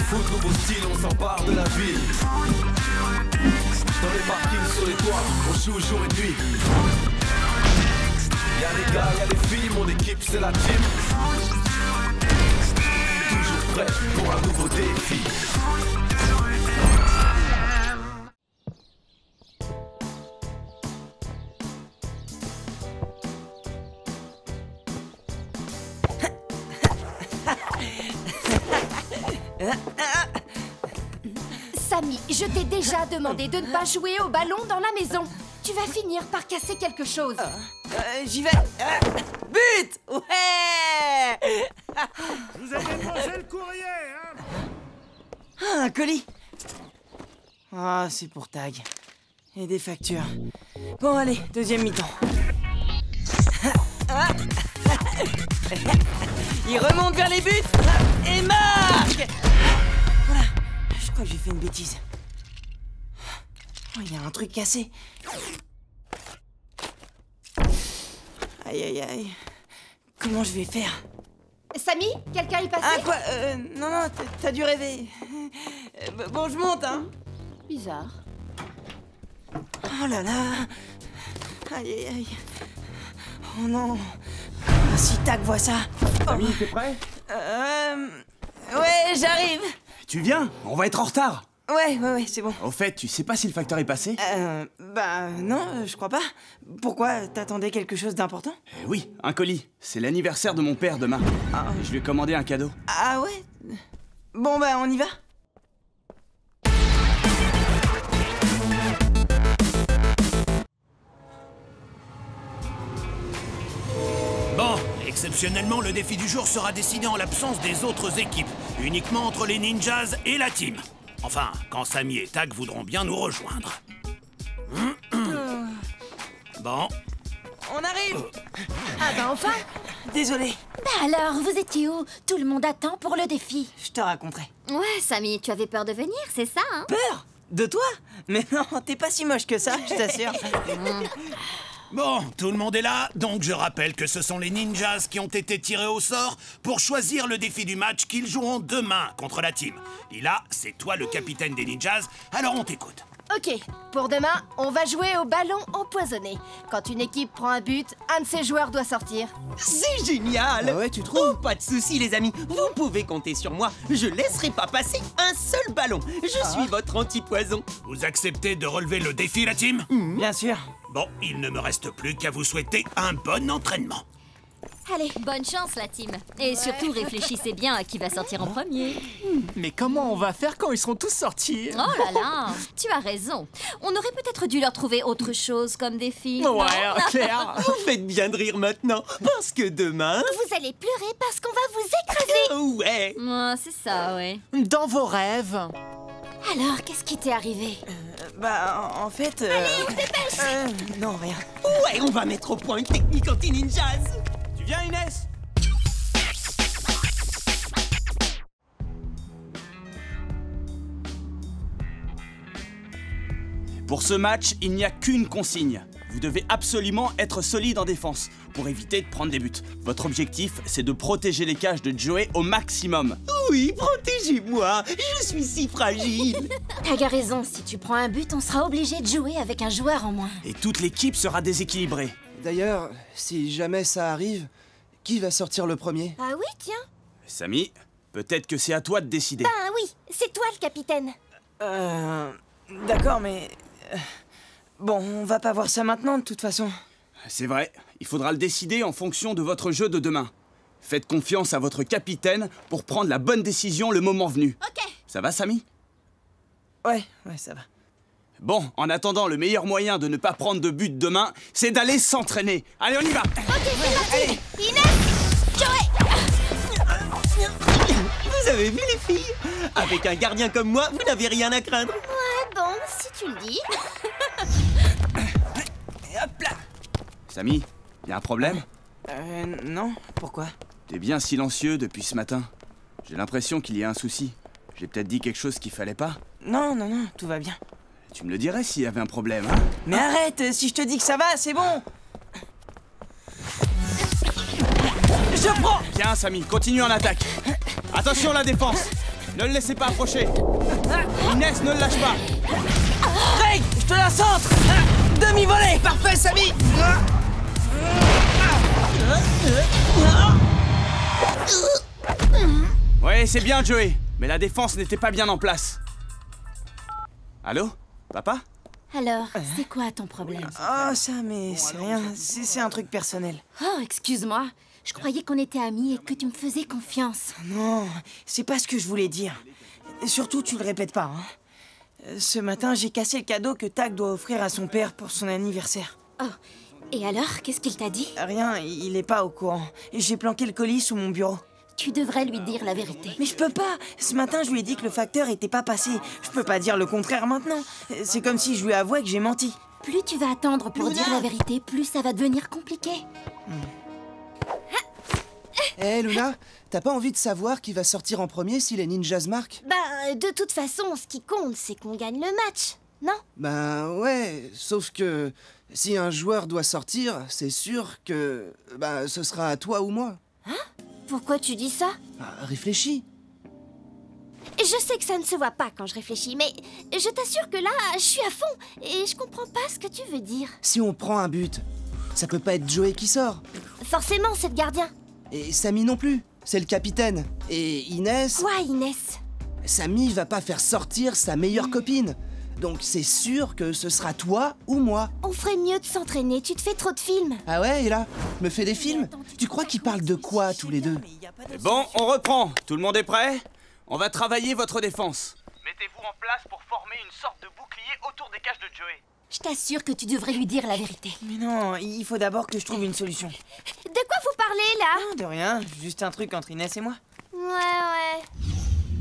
foot, nouveau style, on s'empare de la ville. Dans les parkings, sur les toits, on joue jour et nuit. Y'a les gars, y'a les filles, mon équipe c'est la team. Toujours prêt pour un nouveau défi. Samy, je t'ai déjà demandé de ne pas jouer au ballon dans la maison. Tu vas finir par casser quelque chose. J'y vais. But! Ouais! Vous avez mangé le courrier, hein? Ah, un colis. Ah, c'est pour Tag. Et des factures. Bon, allez, deuxième mi-temps. Il remonte vers les buts et marque! Voilà, je crois que j'ai fait une bêtise. Oh, il y a un truc cassé. Aïe, aïe, aïe. Comment je vais faire? Samy, quelqu'un est passé? Ah, quoi? Non, non, t'as dû rêver. Bon, je monte, hein. Bizarre. Oh là là. Aïe, aïe, aïe. Oh non. Si Tag voit ça. Samy, t'es prêt? Ouais, j'arrive. Tu viens? On va être en retard. Ouais, c'est bon. Au fait, tu sais pas si le facteur est passé? Bah non, je crois pas. Pourquoi? T'attendais quelque chose d'important? Oui, un colis. C'est l'anniversaire de mon père demain. Ah. Je lui ai commandé un cadeau. Ah ouais? Bon bah on y va. Bon, exceptionnellement, le défi du jour sera décidé en l'absence des autres équipes, uniquement entre les ninjas et la team. Enfin, quand Samy et Tag voudront bien nous rejoindre. Bon. On arrive. Ah bah enfin. Désolé, Bah alors, vous étiez où? Tout le monde attend pour le défi. je te raconterai. Ouais, Samy, tu avais peur de venir, c'est ça, hein? Peur? De toi? Mais non, t'es pas si moche que ça, je t'assure. Bon, tout le monde est là, donc je rappelle que ce sont les ninjas qui ont été tirés au sort pour choisir le défi du match qu'ils joueront demain contre la team. Lila, c'est toi le capitaine des ninjas, alors on t'écoute. Ok, pour demain, on va jouer au ballon empoisonné. Quand une équipe prend un but, un de ses joueurs doit sortir. C'est génial! Ah ouais, tu trouves? Oh, pas de soucis, les amis. Vous pouvez compter sur moi. Je laisserai pas passer un seul ballon. Je suis votre anti-poison. Vous acceptez de relever le défi, la team? Bien sûr. Bon, il ne me reste plus qu'à vous souhaiter un bon entraînement. Allez, bonne chance, la team. Et surtout, réfléchissez bien à qui va sortir en premier. Mais comment on va faire quand ils seront tous sortis? Oh là là, tu as raison. On aurait peut-être dû leur trouver autre chose comme défi. Ouais, clair. Vous faites bien de rire maintenant, parce que demain... Vous allez pleurer parce qu'on va vous écraser. Ouais. C'est ça, ouais. Dans vos rêves. Alors, qu'est-ce qui t'est arrivé? Bah en fait... Allez, on se dépêche. Non, rien. Ouais, on va mettre au point une technique anti-ninjas. Tu viens, Inès? Pour ce match, il n'y a qu'une consigne. Vous devez absolument être solide en défense pour éviter de prendre des buts. Votre objectif, c'est de protéger les cages de Joey au maximum. Oui, protégez-moi. Je suis si fragile. T'as raison, si tu prends un but, on sera obligé de jouer avec un joueur en moins. Et toute l'équipe sera déséquilibrée. D'ailleurs, si jamais ça arrive, qui va sortir le premier? Ah oui, tiens. Samy, peut-être que c'est à toi de décider. Ah oui, c'est toi le capitaine. D'accord, mais... bon, on va pas voir ça maintenant, de toute façon. C'est vrai, il faudra le décider en fonction de votre jeu de demain. Faites confiance à votre capitaine pour prendre la bonne décision le moment venu. Ok. Ça va, Samy? Ouais, ça va. Bon, en attendant, le meilleur moyen de ne pas prendre de but demain, c'est d'aller s'entraîner. Allez, on y va! Allez. Vous avez vu, les filles? Avec un gardien comme moi, vous n'avez rien à craindre. Ouais, bon, si tu le dis. Et hop là. Samy, y a un problème? Non, pourquoi? T'es bien silencieux depuis ce matin. J'ai l'impression qu'il y a un souci. J'ai peut-être dit quelque chose qu'il fallait pas. Non, tout va bien. Tu me le dirais s'il y avait un problème, hein? Mais arrête, si je te dis que ça va, c'est bon. Je prends. Bien, Samy, continue en attaque. Attention, la défense. Ne le laissez pas approcher. Inès, ne le lâche pas. Greg, je te la centre. Demi-volée. Parfait, Samy. Ouais, c'est bien, Joey. Mais la défense n'était pas bien en place. Allô? Papa? Alors, c'est quoi ton problème? Oh, ça, mais c'est rien. C'est un truc personnel. Oh, excuse-moi. Je croyais qu'on était amis et que tu me faisais confiance. Non, c'est pas ce que je voulais dire. Surtout, tu le répètes pas, hein. Ce matin, j'ai cassé le cadeau que Tag doit offrir à son père pour son anniversaire. Oh, et alors, qu'est-ce qu'il t'a dit? Rien, il est pas au courant. J'ai planqué le colis sous mon bureau. Tu devrais lui dire la vérité. Mais je peux pas. Ce matin, je lui ai dit que le facteur était pas passé. Je peux pas dire le contraire maintenant. C'est comme si je lui avouais que j'ai menti. Plus tu vas attendre pour dire la vérité, plus ça va devenir compliqué. Hé, Luna, t'as pas envie de savoir qui va sortir en premier si les ninjas marquent? Bah, de toute façon, ce qui compte, c'est qu'on gagne le match, non? Ben ouais, sauf que si un joueur doit sortir, c'est sûr que ce sera à toi ou moi. Pourquoi tu dis ça? Bah, réfléchis. Je sais que ça ne se voit pas quand je réfléchis, mais je t'assure que là, je suis à fond et je comprends pas ce que tu veux dire. Si on prend un but, ça peut pas être Joey qui sort. Forcément, c'est le gardien. Et Samy non plus, c'est le capitaine. Et Inès... Quoi, Inès? Samy va pas faire sortir sa meilleure copine. Donc c'est sûr que ce sera toi ou moi. On ferait mieux de s'entraîner, tu te fais trop de films. Ah ouais, et là, me fais des films? Tu crois qu'ils parlent de quoi tous les deux? Bon, on reprend. Tout le monde est prêt? On va travailler votre défense. Mettez-vous en place pour former une sorte de bouclier autour des cages de Joey. Je t'assure que tu devrais lui dire la vérité. Mais non, il faut d'abord que je trouve une solution. De quoi vous parlez, là? Ah, de rien, juste un truc entre Inès et moi. Ouais.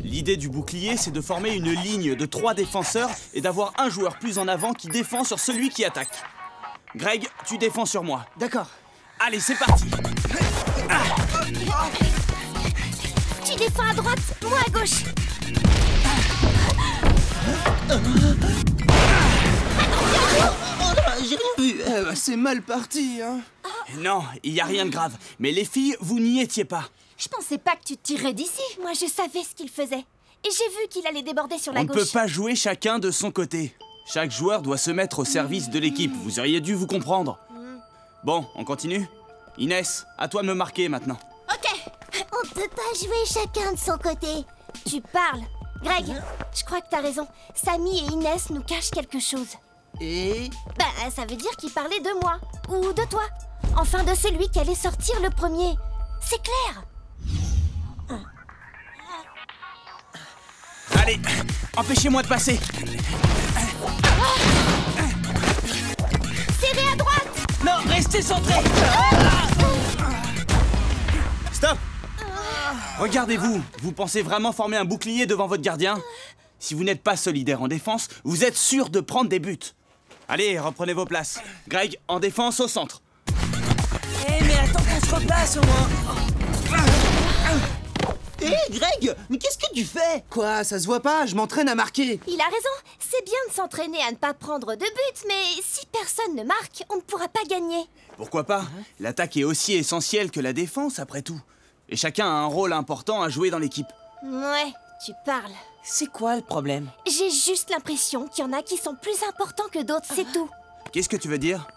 L'idée du bouclier, c'est de former une ligne de 3 défenseurs et d'avoir un joueur plus en avant qui défend sur celui qui attaque. Greg, tu défends sur moi. D'accord. Allez, c'est parti. Tu défends à droite, moi à gauche. J'ai rien vu. C'est mal parti, hein. Non, il n'y a rien de grave. Mais les filles, vous n'y étiez pas. Je pensais pas que tu tirais d'ici. Moi, je savais ce qu'il faisait. Et j'ai vu qu'il allait déborder sur On la ne gauche. peut pas jouer chacun de son côté. Chaque joueur doit se mettre au service de l'équipe. Vous auriez dû vous comprendre. Bon, on continue. Inès, à toi de me marquer maintenant. On peut pas jouer chacun de son côté. Tu parles. Greg, je crois que t'as raison. Samy et Inès nous cachent quelque chose. Et... Bah, ça veut dire qu'ils parlaient de moi. Ou de toi. Enfin, de celui qui allait sortir le premier. C'est clair. Allez, empêchez-moi de passer. Serré à droite. Non, restez centrés. Stop! Regardez-vous, vous pensez vraiment former un bouclier devant votre gardien? Si vous n'êtes pas solidaire en défense, vous êtes sûr de prendre des buts. Allez, reprenez vos places. Greg, en défense au centre. Mais attends qu'on se replace au moins. Greg, mais qu'est-ce que tu fais? Quoi, ça se voit pas? Je m'entraîne à marquer. Il a raison. C'est bien de s'entraîner à ne pas prendre de but, mais si personne ne marque, on ne pourra pas gagner. Pourquoi pas? L'attaque est aussi essentielle que la défense, après tout. Et chacun a un rôle important à jouer dans l'équipe. Ouais, tu parles. C'est quoi le problème? J'ai juste l'impression qu'il y en a qui sont plus importants que d'autres, c'est tout. Qu'est-ce que tu veux dire?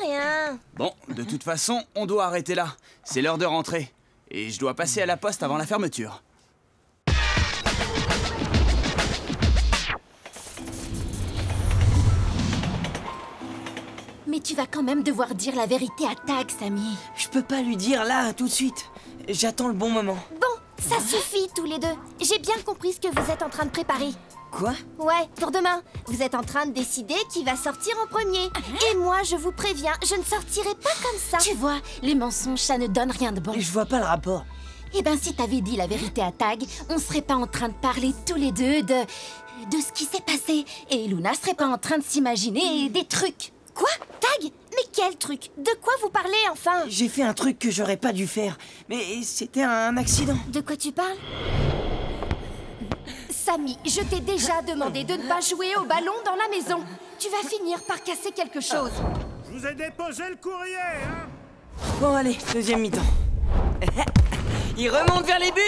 Rien. Bon, de toute façon, on doit arrêter là. C'est l'heure de rentrer. Et je dois passer à la poste avant la fermeture. Mais tu vas quand même devoir dire la vérité à Tag, Samy. Je peux pas lui dire là, tout de suite. J'attends le bon moment. Bon, ça suffit tous les deux. J'ai bien compris ce que vous êtes en train de préparer. Quoi? Ouais, pour demain. Vous êtes en train de décider qui va sortir en premier. Et moi, je vous préviens, je ne sortirai pas comme ça. Tu vois, les mensonges, ça ne donne rien de bon. Je vois pas le rapport. Eh ben, si t'avais dit la vérité à Tag, on serait pas en train de parler tous les deux de ce qui s'est passé. Et Luna serait pas en train de s'imaginer des trucs. Quoi? Tag? Mais quel truc? De quoi vous parlez, enfin? J'ai fait un truc que j'aurais pas dû faire. Mais c'était un accident. De quoi tu parles? Samy, je t'ai déjà demandé de ne pas jouer au ballon dans la maison. Tu vas finir par casser quelque chose. Je vous ai déposé le courrier, hein? Bon, allez, deuxième mi-temps. Il remonte vers les buts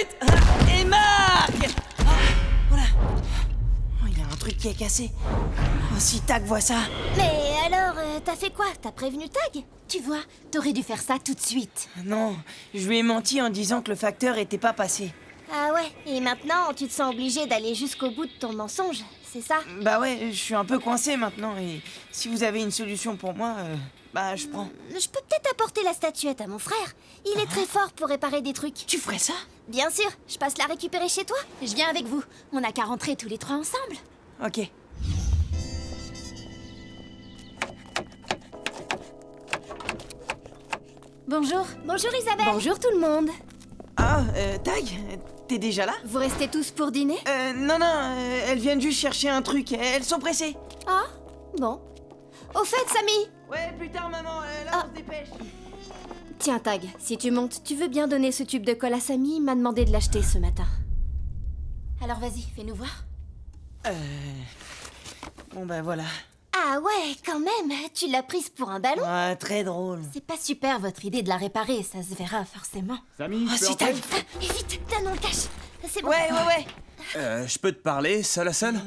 et marque! un truc qui est cassé. Oh, si Tag voit ça. Mais alors, t'as fait quoi? T'as prévenu Tag? Tu vois, t'aurais dû faire ça tout de suite. Non, je lui ai menti en disant que le facteur était pas passé. Ah ouais, et maintenant tu te sens obligé d'aller jusqu'au bout de ton mensonge, c'est ça? Bah ouais, je suis un peu coincé maintenant et si vous avez une solution pour moi, bah je prends. Je peux peut-être apporter la statuette à mon frère. Il est très fort pour réparer des trucs. Tu ferais ça? Bien sûr, je passe la récupérer chez toi. Je viens avec vous. On n'a qu'à rentrer tous les trois ensemble. Ok. Bonjour. Bonjour Isabelle. Bonjour tout le monde. Ah, Tag, t'es déjà là? Vous restez tous pour dîner? Non, elles viennent juste chercher un truc, elles sont pressées. Ah, bon. Au fait, Samy. Ouais, plus tard maman, là on se dépêche. Tiens Tag, si tu montes, tu veux bien donner ce tube de colle à Samy? Il m'a demandé de l'acheter ce matin. Alors vas-y, fais-nous voir. Bon bah voilà. Ah ouais, quand même, tu l'as prise pour un ballon? Ah, très drôle. C'est pas super votre idée de la réparer, ça se verra forcément. Samy, Oh, si Tag. Et vite, donne le cache. C'est bon. Ouais. je peux te parler, seul à seul? Bon,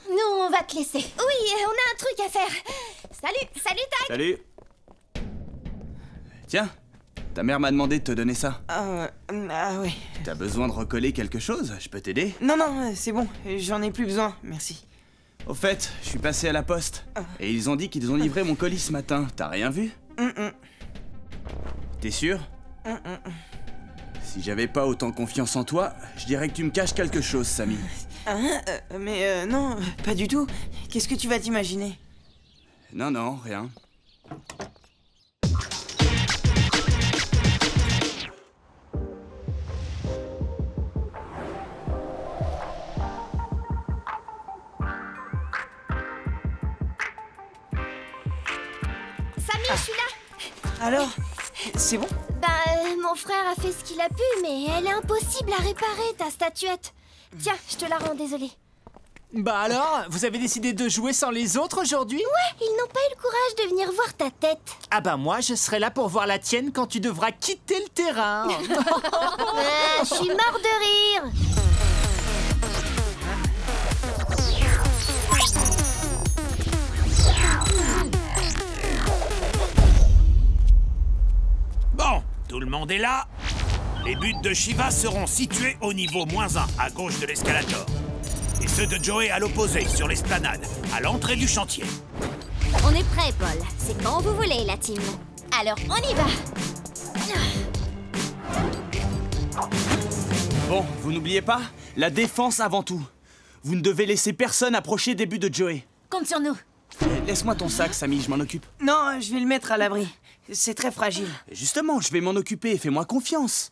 nous on va te laisser. Oui, on a un truc à faire. Salut Tag. Salut. Tiens, ta mère m'a demandé de te donner ça. Ah ouais. T'as besoin de recoller quelque chose? Je peux t'aider? Non, c'est bon, j'en ai plus besoin, merci. Au fait, je suis passé à la poste. Et ils ont dit qu'ils ont livré mon colis ce matin. T'as rien vu? T'es sûr? Si j'avais pas autant confiance en toi, je dirais que tu me caches quelque chose, Samy. Mais non, pas du tout. Qu'est-ce que tu vas t'imaginer? Non, rien. Samy, je suis là. Alors, c'est bon? Bah, mon frère a fait ce qu'il a pu, mais elle est impossible à réparer, ta statuette. Tiens, je te la rends, désolée. Bah alors, vous avez décidé de jouer sans les autres aujourd'hui? Ouais, ils n'ont pas eu le courage de venir voir ta tête. Ah bah moi, je serai là pour voir la tienne quand tu devras quitter le terrain. Je suis mort de rire. Bon, tout le monde est là. Les buts de Shiva seront situés au niveau -1, à gauche de l'escalator. Et ceux de Joey à l'opposé, sur l'esplanade, à l'entrée du chantier. On est prêt, Paul. C'est quand vous voulez, la team. Alors, on y va. Bon, vous n'oubliez pas, la défense avant tout. Vous ne devez laisser personne approcher des buts de Joey. Compte sur nous. Laisse-moi ton sac, Samy, je m'en occupe. Non, je vais le mettre à l'abri. C'est très fragile. Justement, je vais m'en occuper, fais-moi confiance.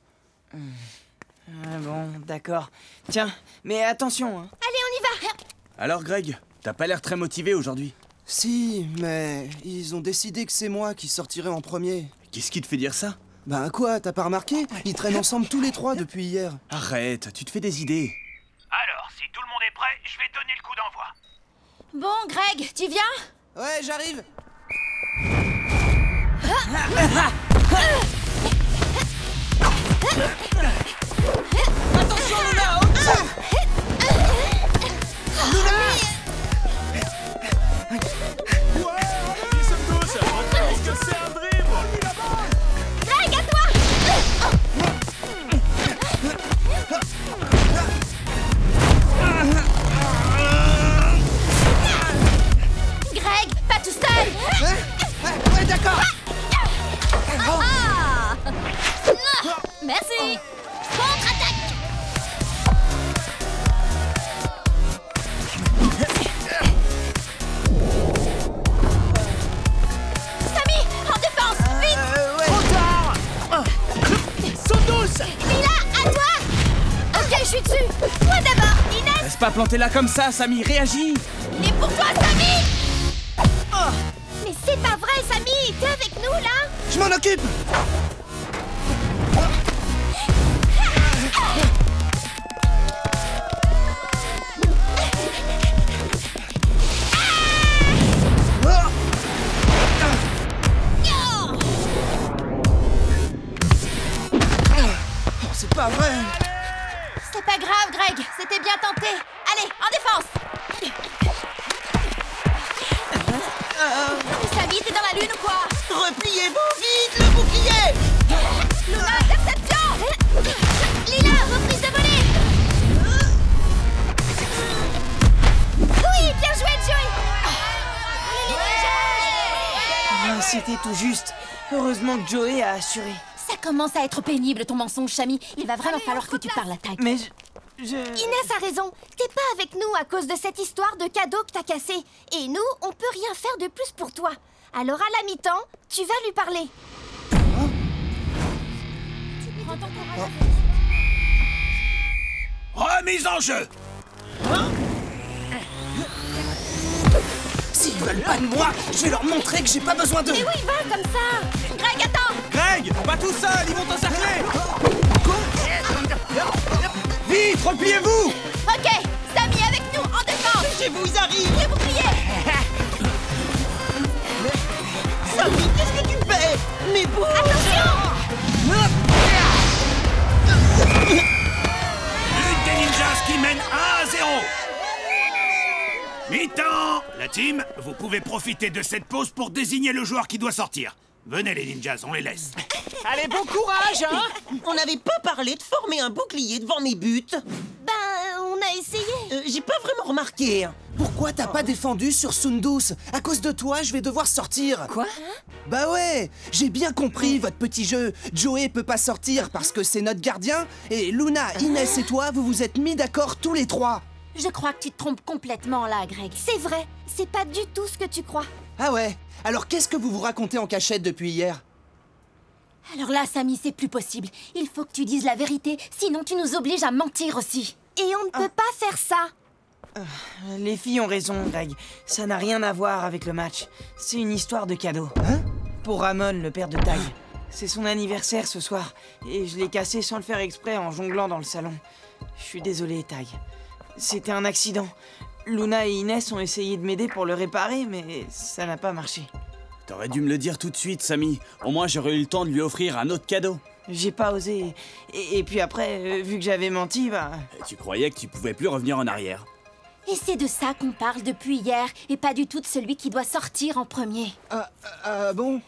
Ah bon, d'accord. Tiens, mais attention, hein. Allez, on y va. Alors Greg, t'as pas l'air très motivé aujourd'hui. Si, mais ils ont décidé que c'est moi qui sortirai en premier. Qu'est-ce qui te fait dire ça? Ben quoi, t'as pas remarqué? Ils traînent ensemble tous les trois depuis hier. Arrête, tu te fais des idées. Alors, si tout le monde est prêt, je vais donner le coup d'envoi. Bon, Greg, tu viens? Ouais, j'arrive. Attention, Luna, au-dessus. Ils sont tous. Est-ce que c'est un dribble? Greg, à toi. Greg, pas tout seul! Ouais, d'accord. Ah! Merci! Contre-attaque! Samy, en défense! Vite! Saute douce! Mila, à toi. Ok, je suis dessus. Toi d'abord, Inès. Laisse pas planter là comme ça, Samy, réagis! Il est pour toi, Samy. Mais c'est pas vrai, Samy. T'es avec nous, là? Je m'en occupe. C'est pas vrai. C'est pas grave, Greg, c'était C'était bien tenté. Allez, en défense. Samy, t'es dans la lune ou quoi? Repliez-vous vite, le bouclier! Luna, interception! Lila, reprise de volée! Oui, bien joué, Joey! Ah, c'était tout juste. Heureusement que Joey a assuré. Ça commence à être pénible, ton mensonge, Chami. Il va vraiment falloir que tu parles à Tag. Mais je... Inès a raison. T'es pas avec nous à cause de cette histoire de cadeau que t'as cassé. Et nous, on peut rien faire de plus pour toi. Alors à la mi-temps, tu vas lui parler. Remise en jeu. S'ils veulent pas de moi, je vais leur montrer que j'ai pas besoin d'eux. Mais oui, va comme ça. Greg, attends! Greg, pas tout seul, ils vont t'encercler. Vite, repliez-vous. Ok, Samy avec nous, en défense! Je vous arrive! Le bouclier! Samy, qu'est-ce que tu fais? Mais bon! Une des ninjas qui mène 1-0. Mi-temps. La team, vous pouvez profiter de cette pause pour désigner le joueur qui doit sortir. Venez les ninjas, on les laisse. Allez, bon courage, hein! On n'avait pas parlé de former un bouclier devant mes buts. On a essayé. J'ai pas vraiment remarqué. Pourquoi t'as pas défendu sur Sundus? À cause de toi, je vais devoir sortir. Quoi? Bah ouais, j'ai bien compris votre petit jeu. Joey peut pas sortir parce que c'est notre gardien. Et Luna, Inès et toi, vous vous êtes mis d'accord tous les trois. Je crois que tu te trompes complètement là, Greg. C'est vrai. C'est pas du tout ce que tu crois. Ah ouais? Alors qu'est-ce que vous vous racontez en cachette depuis hier? Alors là, Samy, c'est plus possible. Il faut que tu dises la vérité, sinon tu nous obliges à mentir aussi. Et on ne peut pas faire ça. Les filles ont raison, Greg. Ça n'a rien à voir avec le match. C'est une histoire de cadeau. Hein? Pour Ramon, le père de Tag. C'est son anniversaire ce soir. Et je l'ai cassé sans le faire exprès en jonglant dans le salon. Je suis désolé, Tag. C'était un accident. Luna et Inès ont essayé de m'aider pour le réparer, mais ça n'a pas marché. T'aurais dû me le dire tout de suite, Samy. Au moins, j'aurais eu le temps de lui offrir un autre cadeau. J'ai pas osé. Et puis après, vu que j'avais menti, bah... Et tu croyais que tu pouvais plus revenir en arrière. Et c'est de ça qu'on parle depuis hier, et pas du tout de celui qui doit sortir en premier. Bon?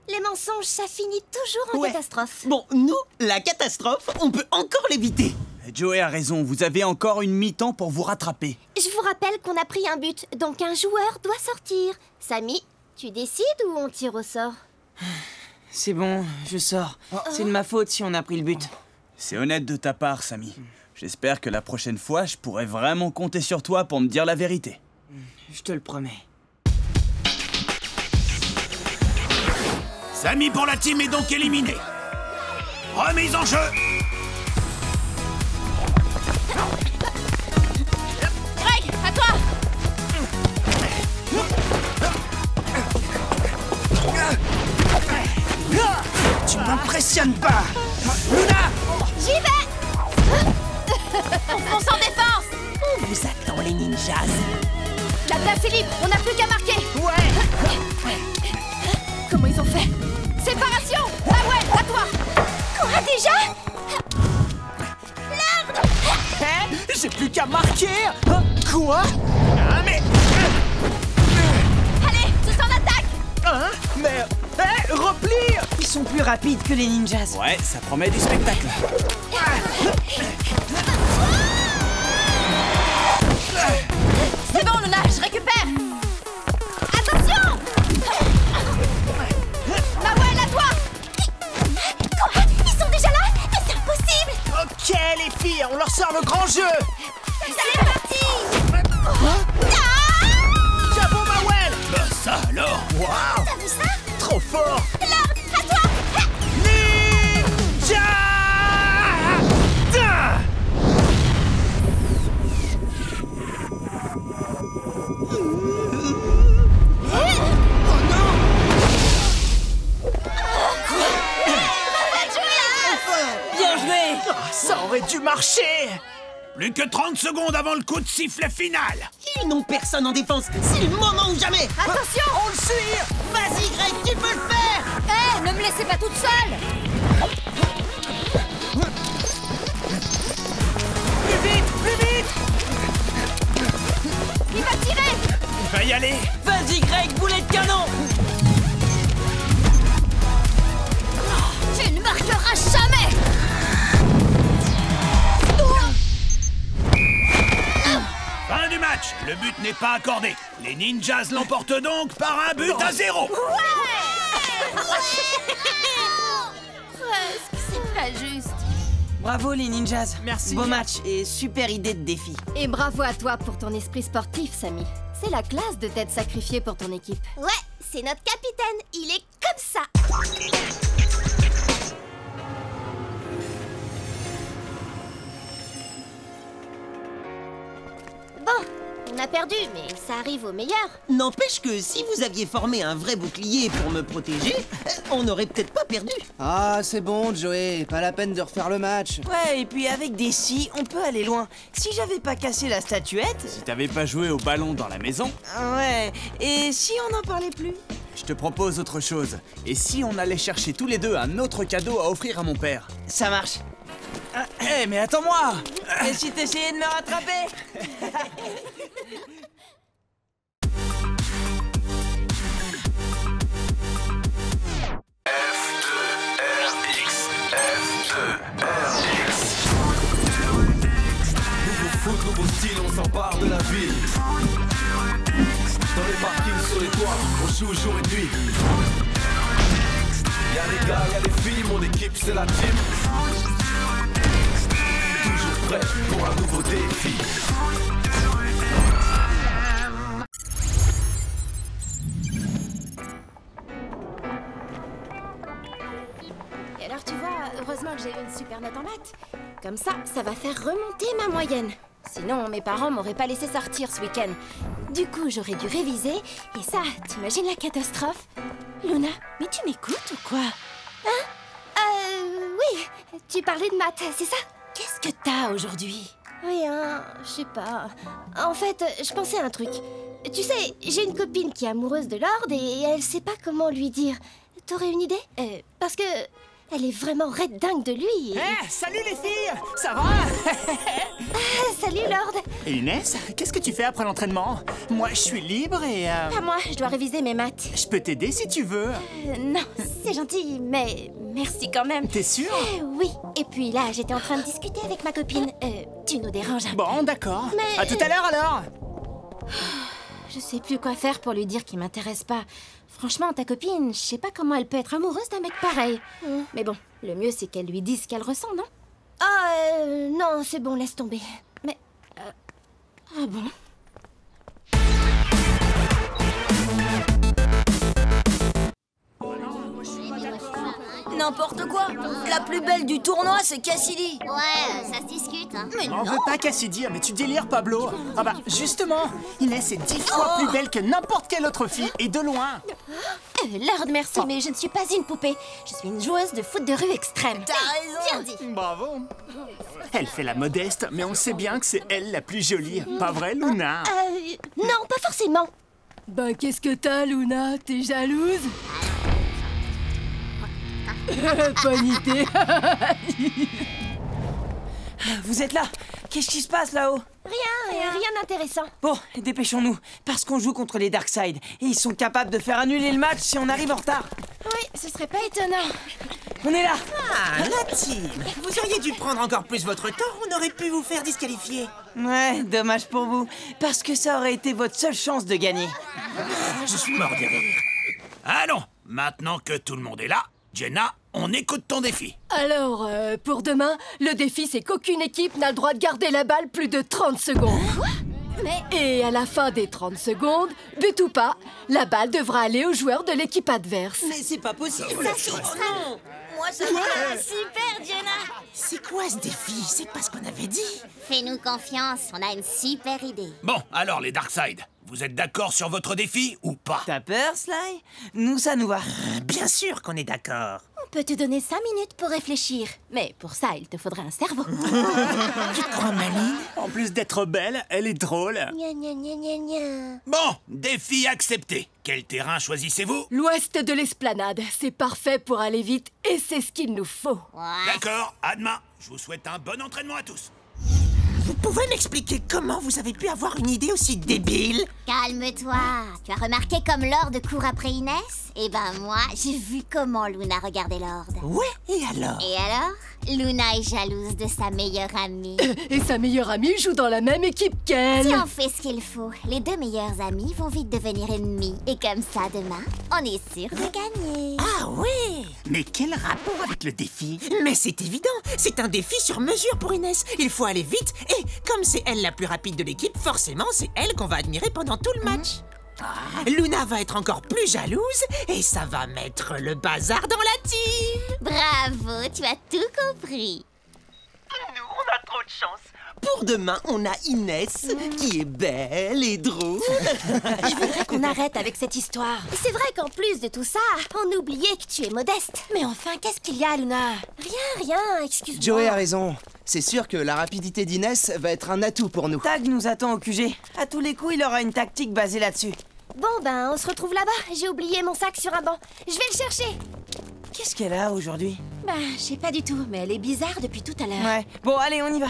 Les mensonges, ça finit toujours en Ouais. catastrophe. Bon, nous, la catastrophe, on peut encore l'éviter. Joey a raison, vous avez encore une mi-temps pour vous rattraper. Je vous rappelle qu'on a pris un but, donc un joueur doit sortir. Samy, tu décides ou on tire au sort? C'est bon, je sors. C'est de ma faute si on a pris le but. C'est honnête de ta part, Samy. J'espère que la prochaine fois, je pourrai vraiment compter sur toi pour me dire la vérité. Je te le promets. Samy pour la team est donc éliminé. Remise en jeu. Greg, à toi! Tu m'impressionnes pas! Luna! J'y vais! On fonce en défense! On vous attend, les ninjas. La place est libre, on n'a plus qu'à marquer! Ouais! Comment ils ont fait? Séparation! Ah ouais, à toi! Quoi déjà? Hein? J'ai plus qu'à marquer! Hein? Quoi? Ah, mais... Allez, tous en attaque! Hein? Mais... Hé, repli! Ils sont plus rapides que les ninjas. Ouais, ça promet du spectacle. C'est bon, Luna, je récupère! Attention! Mawel, à toi! Quoi? Ils sont déjà là? Mais c'est impossible! Ok, les filles, on leur sort le grand jeu! C'est parti! Chapeau, Mawel! Bah ça alors. Waouh! T'as vu ça? Trop fort! À toi! Ninja! Ah! Bien joué! Ah, ça aurait dû marcher! Plus que 30 secondes avant le coup de sifflet final. Ils n'ont personne en défense. C'est le moment ou jamais. Attention! On le suit! Vas-y, Greg, tu peux le faire. Hé, ne me laissez pas toute seule! Plus vite! pas accordé. Les ninjas l'emportent donc par un but à 0. C'est pas juste. Bravo les ninjas. Merci. Beau match et super idée de défi. Et bravo à toi pour ton esprit sportif, Samy. C'est la classe de t'être sacrifié pour ton équipe. Ouais, c'est notre capitaine. Il est comme ça. Bon, on a perdu, mais ça arrive aux meilleurs. N'empêche que si vous aviez formé un vrai bouclier pour me protéger, on n'aurait peut-être pas perdu. Ah, c'est bon, Joey, pas la peine de refaire le match. Ouais, et puis avec des scies, on peut aller loin. Si j'avais pas cassé la statuette... Si t'avais pas joué au ballon dans la maison, Ouais, et si on n'en parlait plus? je te propose autre chose. Et si on allait chercher tous les deux un autre cadeau à offrir à mon père? Ça marche. Hé, mais attends-moi! Et si t'essayais de me rattraper? Nouveau style, on s'empare de la ville. Dans les parkings, sur les toits, on joue jour et nuit. Y'a les gars, y'a les filles, mon équipe c'est la team. Toujours prêt pour un nouveau défi. Et alors tu vois, heureusement que j'ai eu une super note en maths. Comme ça va faire remonter ma moyenne. Sinon, mes parents m'auraient pas laissé sortir ce week-end. Du coup, j'aurais dû réviser. Et ça, t'imagines la catastrophe? Luna, mais tu m'écoutes ou quoi? Oui, tu parlais de maths, c'est ça? Qu'est-ce que t'as aujourd'hui? Rien, je sais pas. En fait, je pensais à un truc. Tu sais, j'ai une copine qui est amoureuse de Lord et elle sait pas comment lui dire. T'aurais une idée? Parce que elle est vraiment raide dingue de lui. Eh, salut les filles! Ça va? Salut Lord. Et Inès, qu'est-ce que tu fais après l'entraînement? Moi, je suis libre et... Pas moi, je dois réviser mes maths. je peux t'aider si tu veux. Non, c'est gentil, mais merci quand même. T'es sûr? Oui, et puis là, j'étais en train de discuter avec ma copine. Tu nous déranges un peu. Bon, d'accord. Mais- À tout à l'heure alors! Je sais plus quoi faire pour lui dire qu'il m'intéresse pas. Franchement, ta copine, je sais pas comment elle peut être amoureuse d'un mec pareil. Mais bon, le mieux c'est qu'elle lui dise ce qu'elle ressent, non? Non, c'est bon, laisse tomber. Mais... Ah bon? N'importe quoi. La plus belle du tournoi, c'est Cassidy. Ouais, ça se discute, hein. Mais On non. veut pas Cassidy, mais tu délires, Pablo. Ah bah, justement, Inès est 10 fois plus belle que n'importe quelle autre fille, et de loin. Lord, merci, mais je ne suis pas une poupée. Je suis une joueuse de foot de rue extrême. T'as raison. Bravo. Elle fait la modeste, mais on sait bien que c'est elle la plus jolie. Pas vrai, Luna? Non, pas forcément. Ben, qu'est-ce que t'as, Luna? T'es jalouse? Bonne idée. Vous êtes là? Qu'est-ce qui se passe là-haut? Rien d'intéressant. Bon, dépêchons-nous, parce qu'on joue contre les Darkseid, et ils sont capables de faire annuler le match si on arrive en retard. Oui, ce serait pas étonnant. On est là! Ah, la team! Vous auriez dû prendre encore plus votre temps, on aurait pu vous faire disqualifier. Ouais, dommage pour vous, parce que ça aurait été votre seule chance de gagner. Je suis mort de rire. Allons, maintenant que tout le monde est là, Jenna, on écoute ton défi. Alors, pour demain, le défi, c'est qu'aucune équipe n'a le droit de garder la balle plus de 30 secondes. Et à la fin des 30 secondes, but ou pas, la balle devra aller aux joueurs de l'équipe adverse. Mais c'est pas possible. Ça, c'est extrême. Moi, ça va. Super, Jenna. C'est quoi ce défi? C'est pas ce qu'on avait dit. Fais-nous confiance, on a une super idée. Bon, alors les Darkseid, vous êtes d'accord sur votre défi ou pas? T'as peur, Sly? Nous, ça nous va. Bien sûr qu'on est d'accord. On peut te donner 5 minutes pour réfléchir. Mais pour ça, il te faudrait un cerveau. Tu te crois maligne? En plus d'être belle, elle est drôle. Gna gna gna gna gna. Bon, défi accepté. Quel terrain choisissez-vous? L'ouest de l'esplanade, c'est parfait pour aller vite et c'est ce qu'il nous faut. D'accord, à demain. Je vous souhaite un bon entraînement à tous. Vous pouvez m'expliquer comment vous avez pu avoir une idée aussi débile? Calme-toi. Tu as remarqué comme Lord court après Inès? Eh ben moi, j'ai vu comment Luna regardait Lord. Ouais, et alors? Et alors? Luna est jalouse de sa meilleure amie. Et sa meilleure amie joue dans la même équipe qu'elle. Si on fait ce qu'il faut, les deux meilleures amies vont vite devenir ennemies. Et comme ça, demain, on est sûr de gagner. Ah ouais? Mais quel rapport avec le défi? Mais c'est évident, c'est un défi sur mesure pour Inès. Il faut aller vite et comme c'est elle la plus rapide de l'équipe, forcément c'est elle qu'on va admirer pendant tout le match. Luna va être encore plus jalouse et ça va mettre le bazar dans la team. Bravo, tu as tout compris. Nous, on a trop de chance. Pour demain, on a Inès, qui est belle et drôle. Je voudrais qu'on arrête avec cette histoire. C'est vrai qu'en plus de tout ça, on oubliait que tu es modeste. Mais enfin, qu'est-ce qu'il y a, Luna? Rien, excuse-moi. Joey a raison. C'est sûr que la rapidité d'Inès va être un atout pour nous. Tag nous attend au QG. À tous les coups, il aura une tactique basée là-dessus. Bon, ben, on se retrouve là-bas. J'ai oublié mon sac sur un banc. Je vais le chercher. Qu'est-ce qu'elle a aujourd'hui? Bah, je sais pas du tout, mais elle est bizarre depuis tout à l'heure. Ouais, bon, allez, on y va.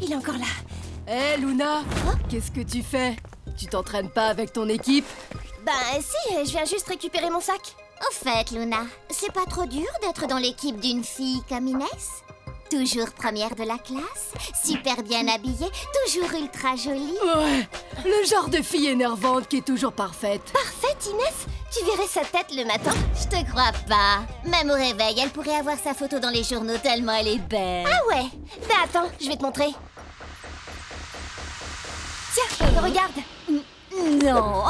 Il est encore là. Hé, Luna, qu'est-ce que tu fais? Tu t'entraînes pas avec ton équipe? Ben si, je viens juste récupérer mon sac. Au fait, Luna, c'est pas trop dur d'être dans l'équipe d'une fille comme Inès? Toujours première de la classe, super bien habillée, toujours ultra jolie. Ouais, le genre de fille énervante qui est toujours parfaite. Parfaite, Inès? Tu verrais sa tête le matin? Je te crois pas. Même au réveil, elle pourrait avoir sa photo dans les journaux tellement elle est belle. Ah ouais? Ben attends, je vais te montrer. Tiens, regarde. Non.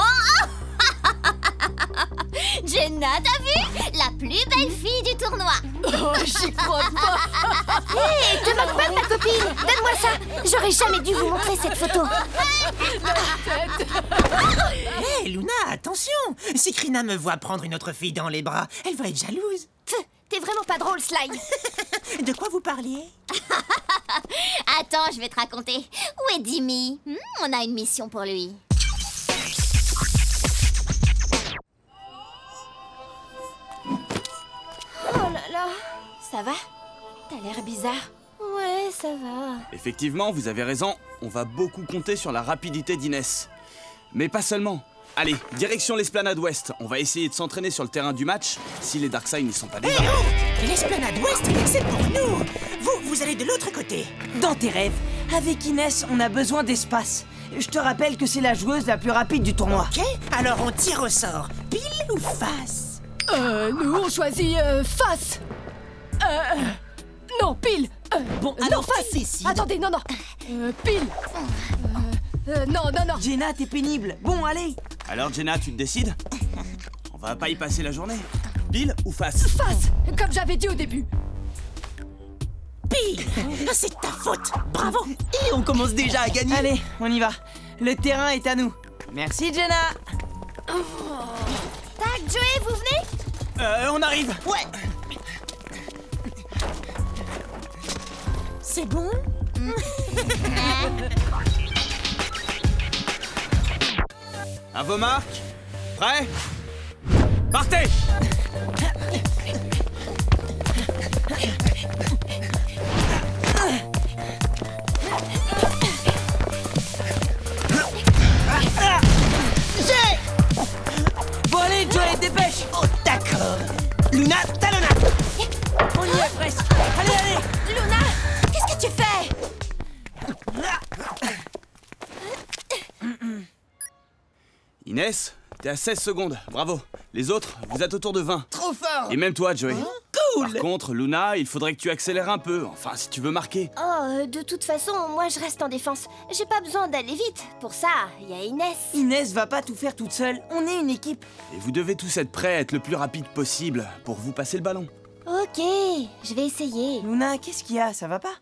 Jenna, t'as vu? La plus belle fille du tournoi. Oh, j'y crois pas. Hé, te moque pas de ma copine. Donne-moi ça. J'aurais jamais dû vous montrer cette photo. Hé, Luna, attention! Si Krina me voit prendre une autre fille dans les bras, elle va être jalouse. T'es vraiment pas drôle, Sly. De quoi vous parliez? Attends, je vais te raconter. Où est Dimmy? On a une mission pour lui. Oh là là. Ça va? T'as l'air bizarre. Ouais, ça va. Effectivement, vous avez raison, on va beaucoup compter sur la rapidité d'Inès. Mais pas seulement. Allez, direction l'Esplanade Ouest. On va essayer de s'entraîner sur le terrain du match, si les Darkseid n'y sont pas déjà. L'Esplanade Ouest, c'est pour nous! Vous allez de l'autre côté. Dans tes rêves, avec Inès, on a besoin d'espace. Je te rappelle que c'est la joueuse la plus rapide du tournoi. Ok, alors on tire au sort. Pile ou face? Nous, on choisit face. Non, pile. Bon, non, alors face. décide. Attendez, non. Pile. Non. Jenna, t'es pénible. Bon, allez. Alors Jenna, tu te décides? On va pas y passer la journée. Pile ou face? Face, comme j'avais dit au début. Pile! C'est ta faute. Bravo. Et on commence déjà à gagner. Allez, on y va. Le terrain est à nous. Merci, Jenna. Tac, Joey, vous venez? On arrive. Ouais. C'est bon? À vos marques. Prêts? Partez! Bon, allez, Joey, dépêche. Oh, d'accord. Luna, talonna. On y est presque. Allez. Luna, qu'est-ce que tu fais? Inès, t'es à 16 secondes. Bravo. Les autres, vous êtes autour de 20. Trop fort. Et même toi, Joey. Cool. Par contre, Luna, il faudrait que tu accélères un peu. Enfin, si tu veux marquer. Oh, de toute façon, moi je reste en défense. J'ai pas besoin d'aller vite. Pour ça, il y a Inès. Inès va pas tout faire toute seule. On est une équipe. Et vous devez tous être prêts à être le plus rapide possible pour vous passer le ballon. Ok, je vais essayer. Luna, qu'est-ce qu'il y a? Ça va pas?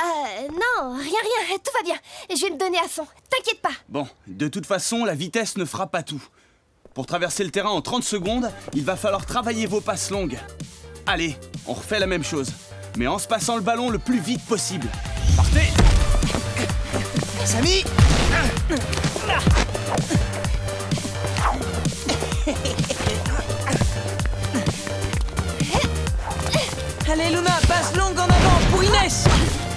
Non, rien, tout va bien. Je vais me donner à fond, t'inquiète pas. Bon, de toute façon, la vitesse ne fera pas tout. Pour traverser le terrain en 30 secondes, il va falloir travailler vos passes longues. Allez, on refait la même chose, mais en se passant le ballon le plus vite possible. Partez! Samy! Allez, Luna, passe longue en avant pour Inès.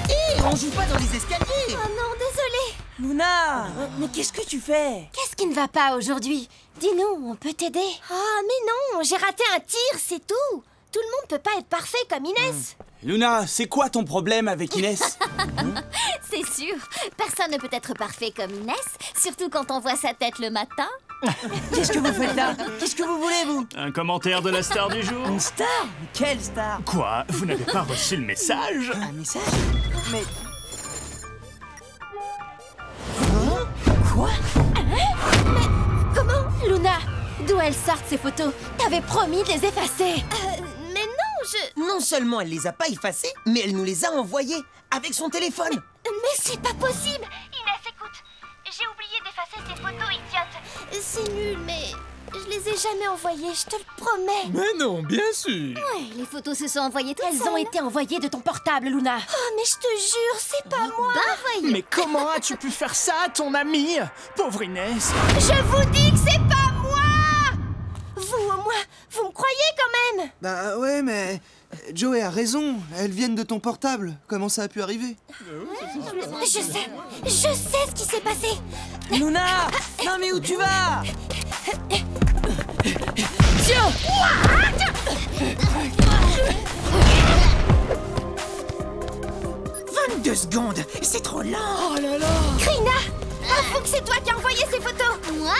Hé, on joue pas dans les escaliers. Oh non, désolé. Luna, mais qu'est-ce que tu fais? Qu'est-ce Qu'est-ce qui ne va pas aujourd'hui? Dis-nous, on peut t'aider. Ah, mais non, j'ai raté un tir, c'est tout. Tout le monde peut pas être parfait comme Inès. Luna, c'est quoi ton problème avec Inès? C'est sûr, personne ne peut être parfait comme Inès, surtout quand on voit sa tête le matin. Qu'est-ce que vous faites là? Qu'est-ce que vous voulez, vous? Un commentaire de la star du jour? Une star? Quelle star? Quoi? Vous n'avez pas reçu le message? Un message? Mais... Quoi? Mais comment? Luna, d'où elles sortent ces photos? T'avais promis de les effacer. Mais non, Non seulement elle les a pas effacées, mais elle nous les a envoyées avec son téléphone. Mais c'est pas possible. Inès, écoute, j'ai oublié d'effacer ces photos idiotes. C'est nul, mais je les ai jamais envoyées, je te le promets. Mais non, bien sûr. Ouais, les photos se sont envoyées toutes Elles ont été envoyées de ton portable, Luna. Oh, mais je te jure, c'est pas moi. Bah voyons. Mais comment as-tu pu faire ça à ton amie? Pauvre Inès. Je vous dis que c'est pas moi. Vous, au moins, vous me croyez quand même? Bah ouais, mais Joey a raison. Elles viennent de ton portable. Comment ça a pu arriver? Je sais ce qui s'est passé. Luna! Non mais où tu vas? 22 secondes, c'est trop lent. Oh là là. Krina, avoue que c'est toi qui as envoyé ces photos. Moi?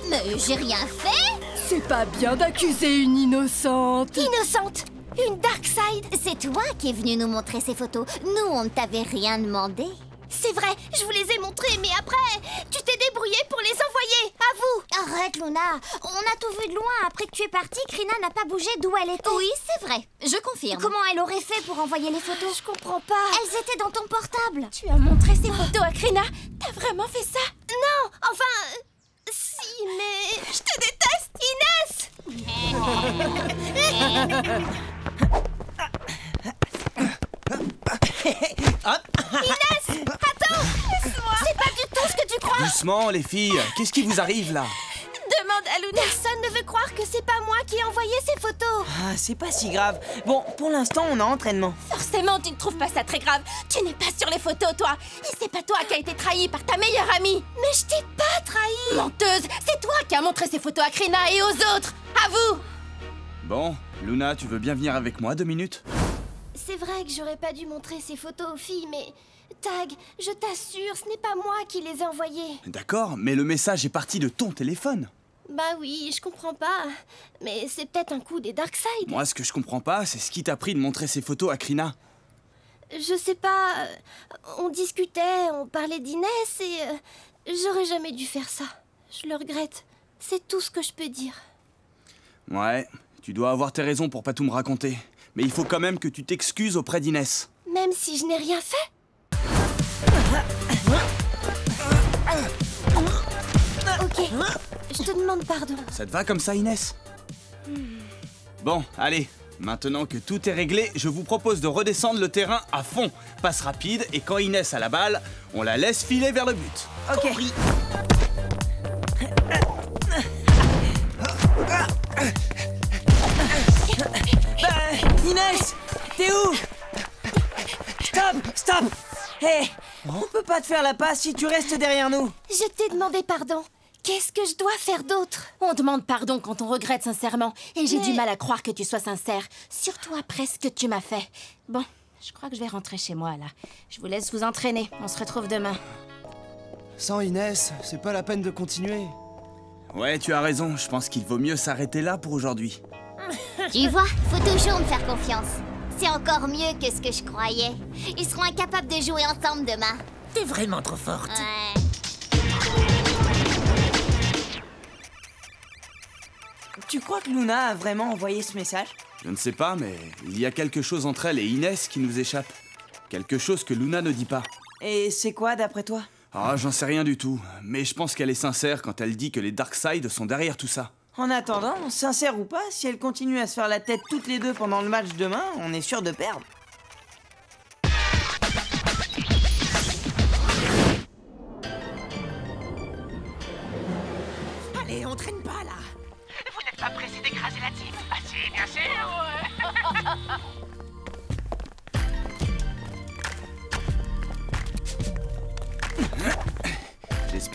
Mais j'ai rien fait. C'est pas bien d'accuser une innocente. Innocente, une Darkseid. C'est toi qui es venu nous montrer ces photos. Nous, on ne t'avait rien demandé. C'est vrai, je vous les ai montrées, mais après, tu t'es débrouillée pour les envoyer. À vous. Arrête, Luna. On a tout vu de loin. Après que tu es partie, Krina n'a pas bougé d'où elle était. Oui, c'est vrai. Je confirme. Comment elle aurait fait pour envoyer les photos? Je comprends pas. Elles étaient dans ton portable. Tu as montré ces photos à Krina? T'as vraiment fait ça? Non, enfin... Si, mais... Je te déteste, Inès. Inès, attends, laisse-moi. C'est pas du tout ce que tu crois. Doucement, les filles. Qu'est-ce qui vous arrive, là? Demande à Luna. Personne ne veut croire que c'est pas moi qui ai envoyé ces photos. Ah, c'est pas si grave. Bon, pour l'instant, on a entraînement. Forcément, tu ne trouves pas ça très grave. Tu n'es pas sur les photos, toi. Et c'est pas toi qui as été trahi par ta meilleure amie. Mais je t'ai pas trahi. Menteuse, c'est toi qui as montré ces photos à Krina et aux autres. À vous. Bon, Luna, tu veux bien venir avec moi 2 minutes? C'est vrai que j'aurais pas dû montrer ces photos aux filles, mais... Tag, je t'assure, ce n'est pas moi qui les ai envoyées. D'accord, mais le message est parti de ton téléphone. Bah oui, je comprends pas. Mais c'est peut-être un coup des Darkseid. Moi, ce que je comprends pas, c'est ce qui t'a pris de montrer ces photos à Krina. Je sais pas... on discutait, on parlait d'Inès et... j'aurais jamais dû faire ça. Je le regrette. C'est tout ce que je peux dire. Ouais, tu dois avoir tes raisons pour pas tout me raconter. Mais il faut quand même que tu t'excuses auprès d'Inès. Même si je n'ai rien fait? Ok, je te demande pardon. Ça te va comme ça, Inès? Bon, allez. Maintenant que tout est réglé, je vous propose de redescendre le terrain à fond. Passe rapide, et quand Inès a la balle, on la laisse filer vers le but. Ok. Inès, t'es où? Stop! Hé, on peut pas te faire la passe si tu restes derrière nous. Je t'ai demandé pardon. Qu'est-ce que je dois faire d'autre? On demande pardon quand on regrette sincèrement. Et j'ai Mais... du mal à croire que tu sois sincère. Surtout après ce que tu m'as fait. Bon, je crois que je vais rentrer chez moi, là. Je vous laisse vous entraîner. On se retrouve demain. Sans Inès, c'est pas la peine de continuer. Ouais, tu as raison. Je pense qu'il vaut mieux s'arrêter là pour aujourd'hui. Tu vois, faut toujours me faire confiance. C'est encore mieux que ce que je croyais. Ils seront incapables de jouer ensemble demain. T'es vraiment trop forte. Ouais. Tu crois que Luna a vraiment envoyé ce message? Je ne sais pas, mais il y a quelque chose entre elle et Inès qui nous échappe. Quelque chose que Luna ne dit pas. Et c'est quoi d'après toi? Ah, j'en sais rien du tout. Mais je pense qu'elle est sincère quand elle dit que les Darkseid sont derrière tout ça. En attendant, sincère ou pas, si elles continuent à se faire la tête toutes les deux pendant le match demain, on est sûr de perdre. Allez, on traîne pas là. Vous n'êtes pas pressé d'écraser la team? Ah si, bien sûr.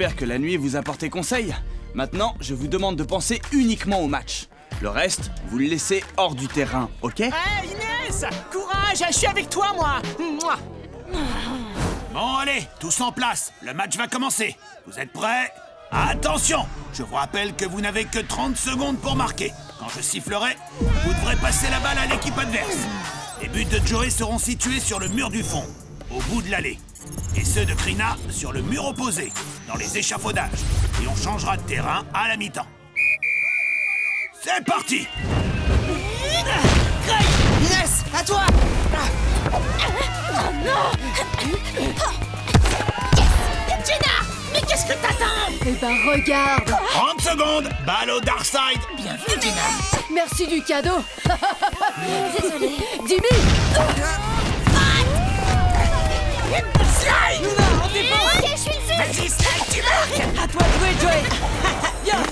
J'espère que la nuit vous a porté conseil. Maintenant, je vous demande de penser uniquement au match. Le reste, vous le laissez hors du terrain, ok? Hé, Inès! Courage, je suis avec toi, moi! Mouah. Bon, allez, tous en place. Le match va commencer. Vous êtes prêts? Attention! Je vous rappelle que vous n'avez que 30 secondes pour marquer. Quand je sifflerai, vous devrez passer la balle à l'équipe adverse. Les buts de Joey seront situés sur le mur du fond, au bout de l'allée. Et ceux de Krina sur le mur opposé, dans les échafaudages. Et on changera de terrain à la mi-temps. C'est parti! Inès, à toi! Oh non! Jenna! Mais qu'est-ce que t'attends? Eh ben regarde! 30 secondes, balle au Darkside! Bien vu, Jenna! Merci du cadeau! Désolée. Jimmy! Slide! Luna, en défense! Ok, je suis dessus! Vas-y, Slide, tu marques! À toi de jouer, Joey! Viens!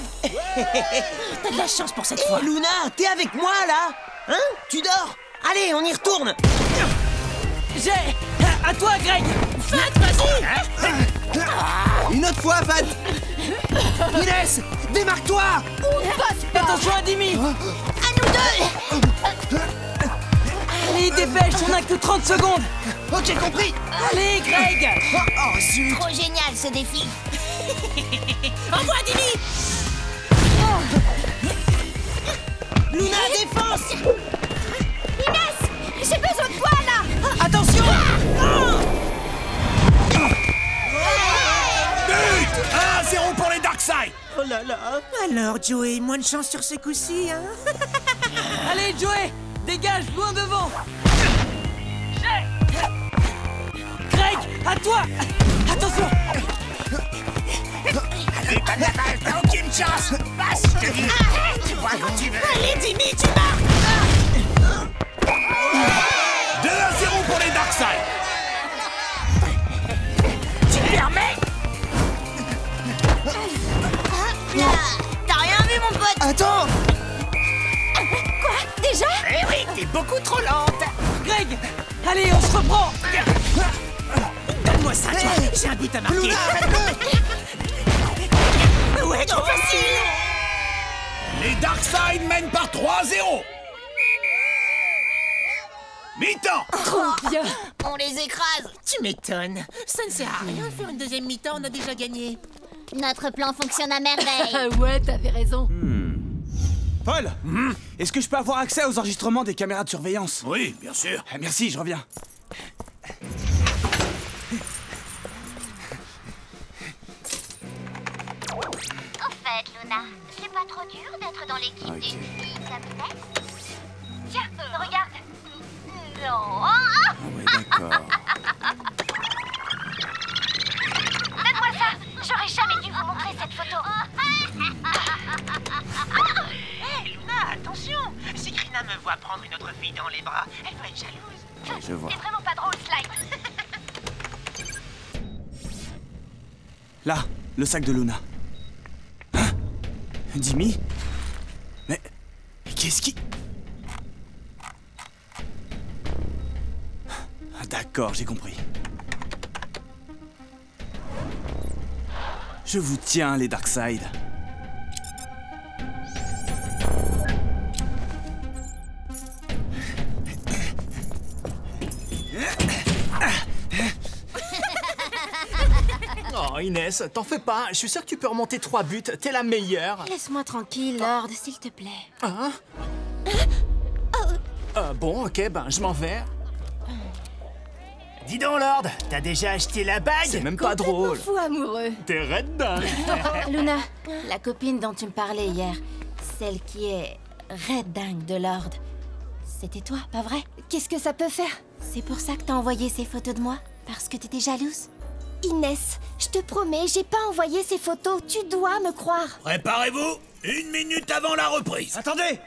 T'as de la chance pour cette fois! Luna, t'es avec moi, là? Hein? Tu dors? Allez, on y retourne! J'ai... À toi, Greg! Fat, vas-y! Une autre fois, Vat! Inès, démarque-toi! Attention à Dimi! À nous deux! Allez, dépêche, on a que 30 secondes! Ok, compris! Allez, Greg! Oh, zut! Trop génial ce défi. Envoie, Dimi! Luna, défense! Inès! J'ai besoin de toi, là! Attention! But! 1-0 pour les Darkside! Oh là là! Alors, Joey, moins de chance sur ce coup-ci, hein? Allez, Joey! Dégage, loin devant! Greg, à toi! Attention! Allez, pas de la balle, t'as aucune chance! Passe, je te dis! Arrête! Tu vois quand tu veux! Allez, Dimi, tu marques! 2-0 pour les Darkside! Tu me permets? T'as rien vu, mon pote? Attends! Quoi? Déjà? Eh oui, t'es beaucoup trop lente! Greg! Allez, on se reprend! Donne-moi ça, toi! J'ai un but à marquer! Ouais, trop facile! Les Darkside mènent par 3-0! Mi-temps! Trop bien! On les écrase. Tu m'étonnes! Ça ne sert à rien de faire une deuxième mi-temps, on a déjà gagné! Notre plan fonctionne à merveille. Ah ouais, t'avais raison. Paul, est-ce que je peux avoir accès aux enregistrements des caméras de surveillance? Oui, bien sûr. Merci, je reviens. En fait, Luna, c'est pas trop dur d'être dans l'équipe d'une fille comme Inès? Tiens, regarde. Non. Ouais, d'accord. Donne-moi ça. J'aurais jamais dû vous montrer cette photo. Hé, Luna, attention! Si Krina me voit prendre une autre fille dans les bras, elle va être jalouse. Je vois. C'est vraiment pas drôle, Slide. Là, le sac de Luna. Hein? Jimmy? Mais qu'est-ce qui... Ah, d'accord, j'ai compris. Je vous tiens, les Darkside. Oh, Inès, t'en fais pas. Je suis sûr que tu peux remonter 3 buts. T'es la meilleure. Laisse-moi tranquille, Lord, s'il te plaît. Hein? Bon, ok, ben je m'en vais. Dis donc, Lord, t'as déjà acheté la bague? C'est même pas drôle. Fou amoureux. T'es red dingue. Luna, la copine dont tu me parlais hier, celle qui est red dingue de Lord, c'était toi, pas vrai? Qu'est-ce que ça peut faire? C'est pour ça que t'as envoyé ces photos de moi? Parce que t'étais jalouse? Inès, je te promets, j'ai pas envoyé ces photos. Tu dois me croire. Préparez-vous, 1 minute avant la reprise. Attendez!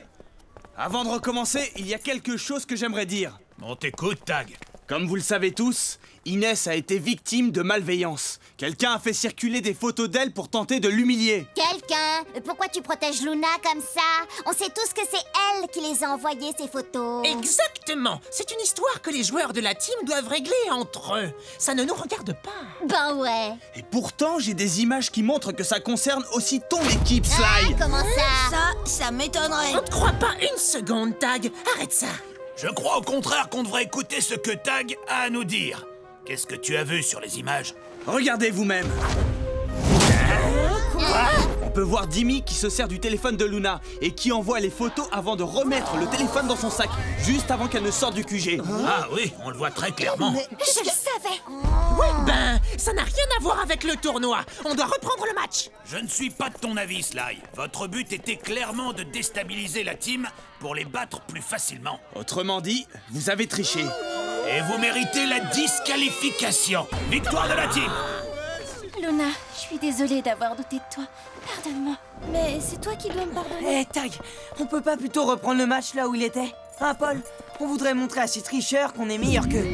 Avant de recommencer, il y a quelque chose que j'aimerais dire. On t'écoute, Tag. Comme vous le savez tous, Inès a été victime de malveillance. Quelqu'un a fait circuler des photos d'elle pour tenter de l'humilier. Quelqu'un? Pourquoi tu protèges Luna comme ça? On sait tous que c'est elle qui les a envoyées, ces photos. Exactement. C'est une histoire que les joueurs de la team doivent régler entre eux. Ça ne nous regarde pas. Ben ouais. Et pourtant, j'ai des images qui montrent que ça concerne aussi ton équipe, Sly. Ah, comment ça? Ça m'étonnerait. On ne croit pas une seconde, Tag. Arrête ça. Je crois au contraire qu'on devrait écouter ce que Tag a à nous dire. Qu'est-ce que tu as vu sur les images? Regardez vous-même. On peut voir Dimmy qui se sert du téléphone de Luna et qui envoie les photos avant de remettre le téléphone dans son sac, juste avant qu'elle ne sorte du QG. Ah oui, on le voit très clairement. Mais je le savais. Ouais, ben, ça n'a rien à voir avec le tournoi. On doit reprendre le match. Je ne suis pas de ton avis, Sly. Votre but était clairement de déstabiliser la team pour les battre plus facilement. Autrement dit, vous avez triché. Et vous méritez la disqualification. Victoire de la team. Luna, je suis désolée d'avoir douté de toi. Pardonne-moi. Mais c'est toi qui dois me pardonner. Eh, Tag, on peut pas plutôt reprendre le match là où il était? Hein, Paul? On voudrait montrer à ces tricheurs qu'on est meilleurs qu'eux.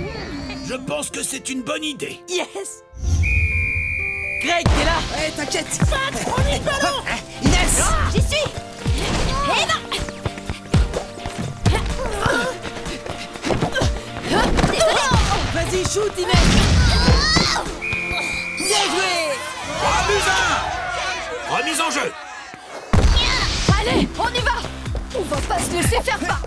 Je pense que c'est une bonne idée. Yes! Greg, t'es là? Eh, t'inquiète. On y ballon. Inès. J'y suis. Eh non! Vas-y, shoot, Inès! Bien joué! Remise en jeu. Allez, on y va. On va pas se laisser faire pas.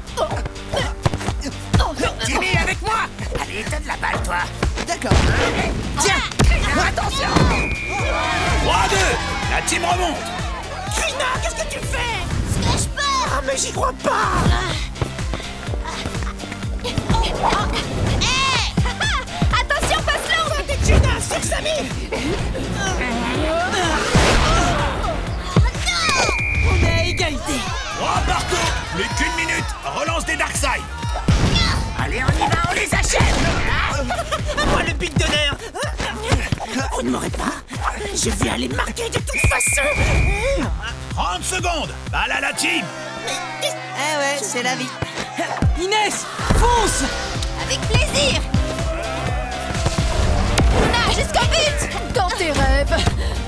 Timmy, avec moi. Allez, donne la balle, toi. D'accord. Tiens. Attention. 3-2. La team remonte. Trina, qu'est-ce que tu fais? Ce que je peux. Ah, mais j'y crois pas. Attention, passe l'eau. T'es Trina, sur Samy. On est à égalité! 3 partout. Plus qu'une minute. Relance des Darkseid. Allez, on y va, on les achète. À moi le pic d'honneur. Vous ne m'aurez pas. Je vais aller marquer de toute façon. 30 secondes. Balle à la team. Eh ouais, c'est la vie. Inès, fonce! Avec plaisir. Luna, jusqu'au but. Dans tes rêves.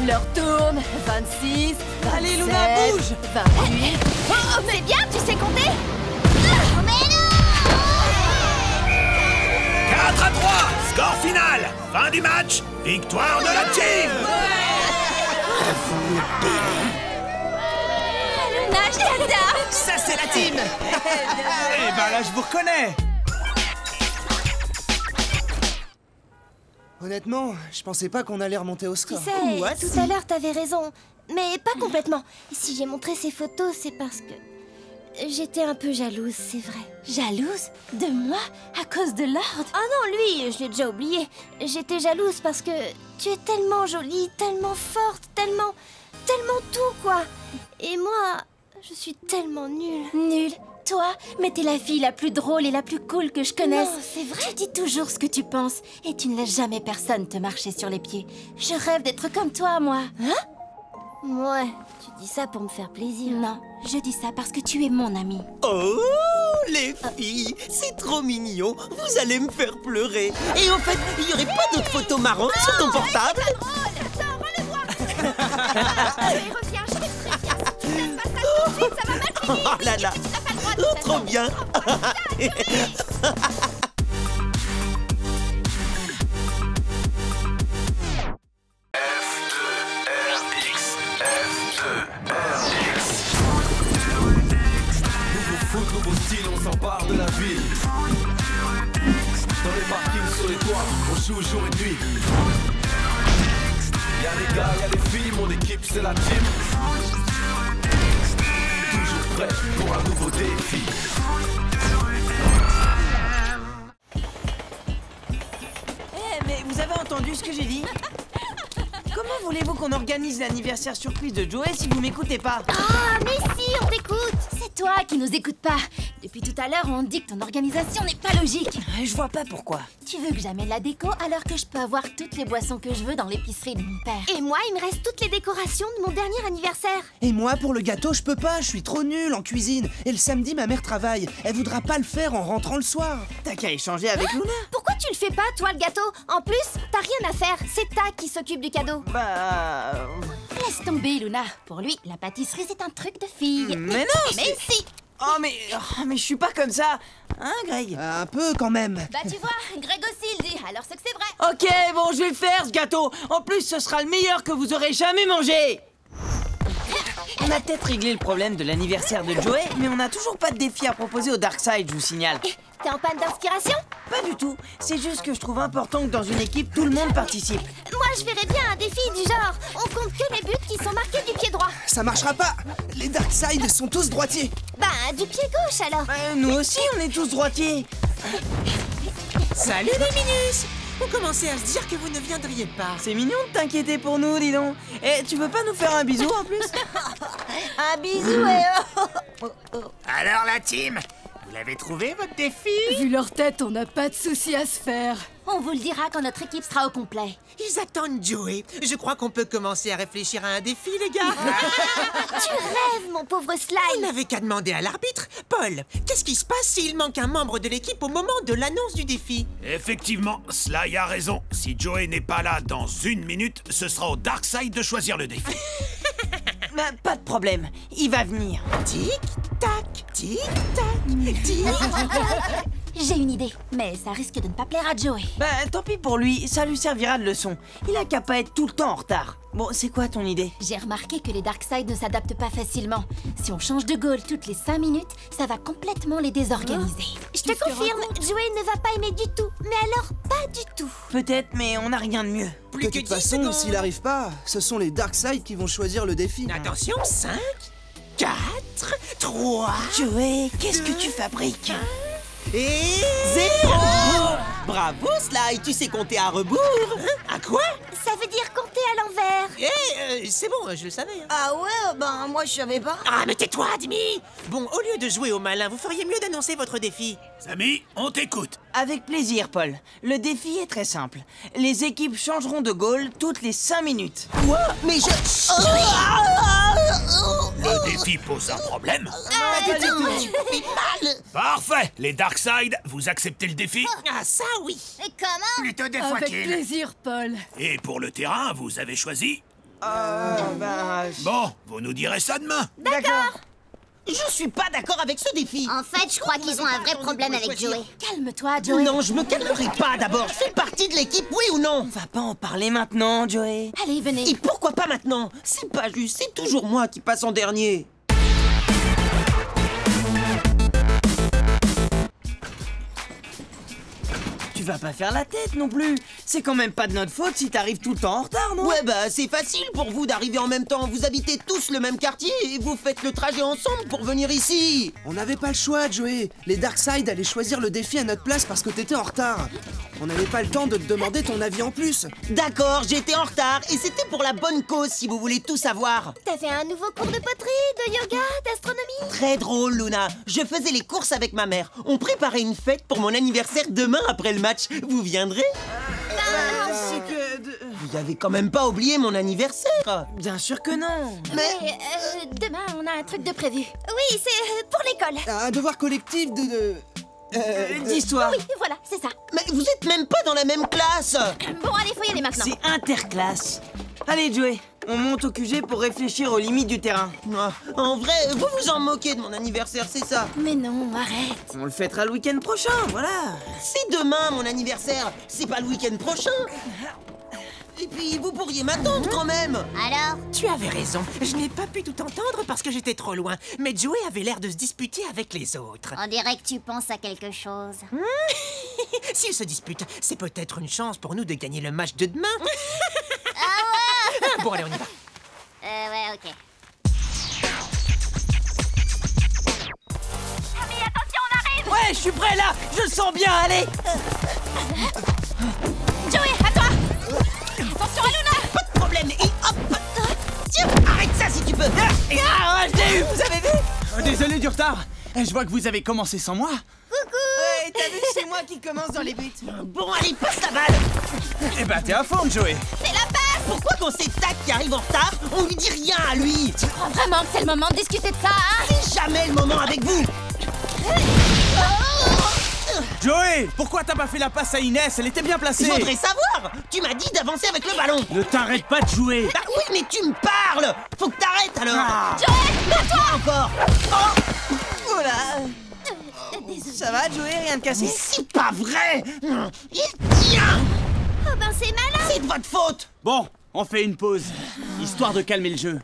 Leur tourne. 26. Allez, Luna, 27, bouge. 28. Oh, c'est bien, tu sais compter? Mais non. 4-3. Score final. Fin du match. Victoire de la team. Luna, je t'adore. Ça, c'est la team. Eh ben là, je vous reconnais. Honnêtement, je pensais pas qu'on allait remonter au Tu score. sais, tout à l'heure, t'avais raison. Mais pas complètement. Si j'ai montré ces photos, c'est parce que j'étais un peu jalouse, c'est vrai. Jalouse? De moi? À cause de Lord? Ah non, lui, je l'ai déjà oublié. J'étais jalouse parce que tu es tellement jolie, tellement forte, tellement tout, quoi. Et moi, je suis tellement nulle. Nulle? Toi? Mais t'es la fille la plus drôle et la plus cool que je connaisse. Non, c'est vrai. Tu dis toujours ce que tu penses et tu ne laisses jamais personne te marcher sur les pieds. Je rêve d'être comme toi, moi. Ouais, tu dis ça pour me faire plaisir. Non, je dis ça parce que tu es mon ami. Oh, les filles, c'est trop mignon. Vous allez me faire pleurer. Et en fait, il y aurait pas d'autres photos marrantes sur ton portable? Attends, relève-moi. Allez, reviens, je vais te prévenir. Si tu fais pas ça tout de suite, ça va mal finir. Oh là là. Tu n'as pas le droit de Oh, faire trop ça. bien. Nouveau foot, nouveau style, on s'empare de la ville. Dans les parkings, sur les toits, on joue jour et nuit. Y'a des gars, y'a des filles, mon équipe c'est la team. Toujours prêt pour un nouveau défi. Eh, mais vous avez entendu ce que j'ai dit? Comment voulez-vous qu'on organise l'anniversaire surprise de Joey si vous m'écoutez pas? Ah, mais si, on t'écoute. C'est toi qui nous écoutes pas. Depuis tout à l'heure, on dit que ton organisation n'est pas logique. Je vois pas pourquoi. Tu veux que j'amène la déco alors que je peux avoir toutes les boissons que je veux dans l'épicerie de mon père. Et moi, il me reste toutes les décorations de mon dernier anniversaire. Et moi, pour le gâteau, je peux pas, je suis trop nulle en cuisine. Et le samedi, ma mère travaille. Elle voudra pas le faire en rentrant le soir. T'as qu'à échanger avec Luna. Pourquoi pourquoi tu le fais pas, toi, le gâteau? En plus, t'as rien à faire. C'est Tag qui s'occupe du cadeau. Bah... Laisse tomber, Luna. Pour lui, la pâtisserie, c'est un truc de fille. Mais non, Mais si. Oh, mais je suis pas comme ça. Hein, Greg? Un peu, quand même. Bah, tu vois, Greg aussi il dit, alors c'est que c'est vrai. Ok, bon, je vais le faire, ce gâteau. En plus, ce sera le meilleur que vous aurez jamais mangé. On a peut-être réglé le problème de l'anniversaire de Joey, mais on n'a toujours pas de défi à proposer au Darkside, je vous signale. T'es en panne d'inspiration? Pas du tout. C'est juste que je trouve important que dans une équipe, tout le monde participe. Moi, je verrais bien un défi du genre. On compte que les buts qui sont marqués du pied droit. Ça marchera pas. Les Darkside sont tous droitiers. Bah, du pied gauche, alors. Nous aussi, on est tous droitiers. Salut les Minus! On commençait à se dire que vous ne viendriez pas. C'est mignon de t'inquiéter pour nous, dis donc. Et tu veux pas nous faire un bisou en plus? Un bisou et Alors la team, vous l'avez trouvé votre défi? Vu leur tête, on n'a pas de soucis à se faire. On vous le dira quand notre équipe sera au complet. Ils attendent Joey. Je crois qu'on peut commencer à réfléchir à un défi, les gars. Tu rêves, mon pauvre Sly. Vous n'avez qu'à demander à l'arbitre. Paul, qu'est-ce qui se passe s'il manque un membre de l'équipe au moment de l'annonce du défi? Effectivement, Sly a raison. Si Joey n'est pas là dans 1 minute, ce sera au Darkside de choisir le défi. Bah, pas de problème, il va venir. Tic-tac, tic-tac, tic-tac. J'ai une idée, mais ça risque de ne pas plaire à Joey. Bah, tant pis pour lui, ça lui servira de leçon. Il a qu'à pas être tout le temps en retard. Bon, c'est quoi ton idée? J'ai remarqué que les Darkside ne s'adaptent pas facilement. Si on change de goal toutes les 5 minutes, ça va complètement les désorganiser. Je te confirme, Joey ne va pas aimer du tout. Mais alors, pas du tout. Peut-être, mais on n'a rien de mieux. De toute façon, s'il arrive pas, ce sont les Darkside qui vont choisir le défi. Attention, 5, 4, 3... Joey, qu'est-ce que tu fabriques? Et 0. Bravo, Sly, tu sais compter à rebours. À quoi? Ça veut dire compter à l'envers. C'est bon, je le savais. Ah ouais, ben moi je savais pas. Ah, mais tais-toi, Dimi! Bon, au lieu de jouer au malin, vous feriez mieux d'annoncer votre défi. Amis, on t'écoute. Avec plaisir, Paul. Le défi est très simple. Les équipes changeront de goal toutes les 5 minutes. Quoi? Mais je... Le défi pose un problème. Tu fais mal. Parfait. Les Darkside, vous acceptez le défi? Ah, ça oui. Et comment? Plutôt deux fois Avec qu'il. plaisir, Paul. Et pour le terrain, vous avez choisi? Ben... Bon, vous nous direz ça demain. D'accord. Je suis pas d'accord avec ce défi. En fait, je crois qu'ils ont un vrai problème avec Joey. Calme-toi, Joey. Non, je me calmerai pas d'abord. Je fais partie de l'équipe, oui ou non? On va pas en parler maintenant, Joey. Allez, venez. Et pourquoi pas maintenant? C'est pas juste, c'est toujours moi qui passe en dernier. Tu vas pas faire la tête non plus. C'est quand même pas de notre faute si t'arrives tout le temps en retard, non? Ouais, bah c'est facile pour vous d'arriver en même temps. Vous habitez tous le même quartier et vous faites le trajet ensemble pour venir ici. On n'avait pas le choix, Joey. Les Darkside allaient choisir le défi à notre place parce que t'étais en retard. On n'avait pas le temps de te demander ton avis en plus. D'accord, j'étais en retard et c'était pour la bonne cause si vous voulez tout savoir. T'as fait un nouveau cours de poterie, de yoga, d'astronomie? Très drôle, Luna. Je faisais les courses avec ma mère. On préparait une fête pour mon anniversaire demain après le match. Vous viendrez? C'est que... Vous avez quand même pas oublié mon anniversaire? Bien sûr que non. Mais demain, on a un truc de prévu. Oui, c'est pour l'école. Un devoir collectif d'histoire. Oui, voilà, c'est ça. Mais vous êtes même pas dans la même classe. Bon, allez, faut y aller maintenant. C'est interclasse. Allez, Joey, on monte au QG pour réfléchir aux limites du terrain. En vrai, vous vous en moquez de mon anniversaire, c'est ça? Mais non, arrête. On le fêtera le week-end prochain, voilà. C'est demain mon anniversaire, c'est pas le week-end prochain. Et puis, vous pourriez m'attendre quand même. Alors? Tu avais raison. Je n'ai pas pu tout entendre parce que j'étais trop loin. Mais Joey avait l'air de se disputer avec les autres. On dirait que tu penses à quelque chose. S'ils se disputent, c'est peut-être une chance pour nous de gagner le match de demain. Bon, allez, on y va. Ouais, ok. Mais attention, on arrive! Ouais, je suis prêt là. Je le sens bien, allez. Joey, à toi! Attention à Luna! Pas de problème, et hop. Tiens, arrête ça si tu peux. Ah, je l'ai eu, vous avez vu? Désolé du retard. Je vois que vous avez commencé sans moi. Ouais, t'as vu, c'est moi qui commence dans les buts. Bon, allez, passe la balle. Eh ben, t'es à forme, Joey. C'est la passe! Pourquoi quand c'est Tac qui arrive en retard, on lui dit rien à lui? Tu crois vraiment que c'est le moment de discuter de ça, hein? C'est jamais le moment avec vous. Joey, pourquoi t'as pas fait la passe à Inès? Elle était bien placée. Je voudrais savoir. Tu m'as dit d'avancer avec le ballon. Ne t'arrête pas de jouer. Bah oui, mais tu me parles. Faut que t'arrêtes alors. Joey, toi encore. Oh. Voilà. Ça va, Joey, rien de cassé? Mais c'est pas vrai. Il tient. Oh ben c'est malin. C'est de votre faute. Bon, on fait une pause, histoire de calmer le jeu.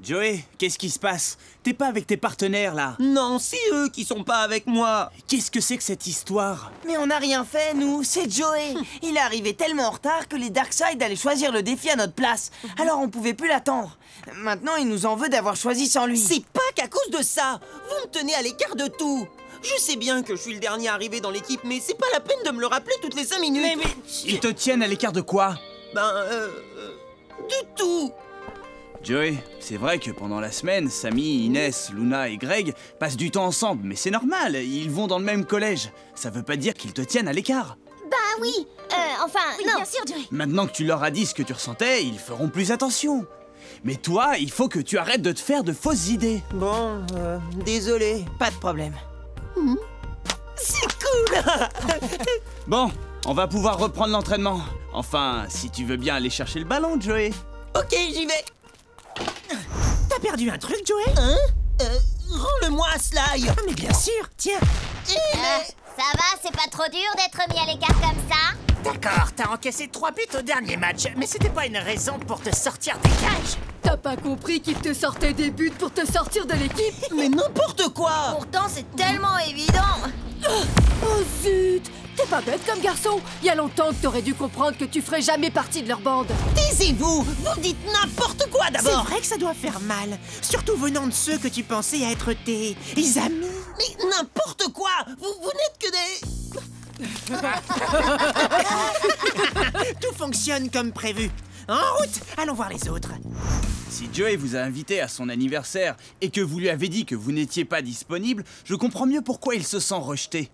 Joey, qu'est-ce qui se passe? T'es pas avec tes partenaires, là? Non, c'est eux qui sont pas avec moi. Qu'est-ce que c'est que cette histoire? Mais on n'a rien fait, nous, c'est Joey. Il est arrivé tellement en retard que les Darkseid allaient choisir le défi à notre place. Alors on pouvait plus l'attendre. Maintenant, il nous en veut d'avoir choisi sans lui. C'est pas qu'à cause de ça. Vous me tenez à l'écart de tout. Je sais bien que je suis le dernier arrivé dans l'équipe, mais c'est pas la peine de me le rappeler toutes les 5 minutes. Mais... Ils te tiennent à l'écart de quoi? Du tout. Joey, c'est vrai que pendant la semaine, Samy, Inès, Luna et Greg passent du temps ensemble, mais c'est normal, ils vont dans le même collège. Ça veut pas dire qu'ils te tiennent à l'écart. Bah oui, enfin, oui, non. bien sûr, Joey. Maintenant que tu leur as dit ce que tu ressentais, ils feront plus attention. Mais toi, il faut que tu arrêtes de te faire de fausses idées. Bon, désolé. Pas de problème. C'est cool. Bon, on va pouvoir reprendre l'entraînement. Enfin, si tu veux bien aller chercher le ballon, Joey. Ok, j'y vais. T'as perdu un truc, Joey? Hein? Rends-le-moi à Sly. Ah, mais bien sûr, tiens. Ça va, c'est pas trop dur d'être mis à l'écart comme ça? D'accord, t'as encaissé 3 buts au dernier match, mais c'était pas une raison pour te sortir des cages. T'as pas compris qu'il te sortait des buts pour te sortir de l'équipe? Mais n'importe quoi. Pourtant, c'est tellement évident. Oh zut! T'es pas bête comme garçon. Il y a longtemps que t'aurais dû comprendre que tu ferais jamais partie de leur bande. Taisez-vous. Vous dites n'importe quoi d'abord. C'est vrai que ça doit faire mal, surtout venant de ceux que tu pensais être tes amis. Mais n'importe quoi. Vous n'êtes que des... Tout fonctionne comme prévu. En route, allons voir les autres. Si Joey vous a invité à son anniversaire et que vous lui avez dit que vous n'étiez pas disponible, je comprends mieux pourquoi il se sent rejeté.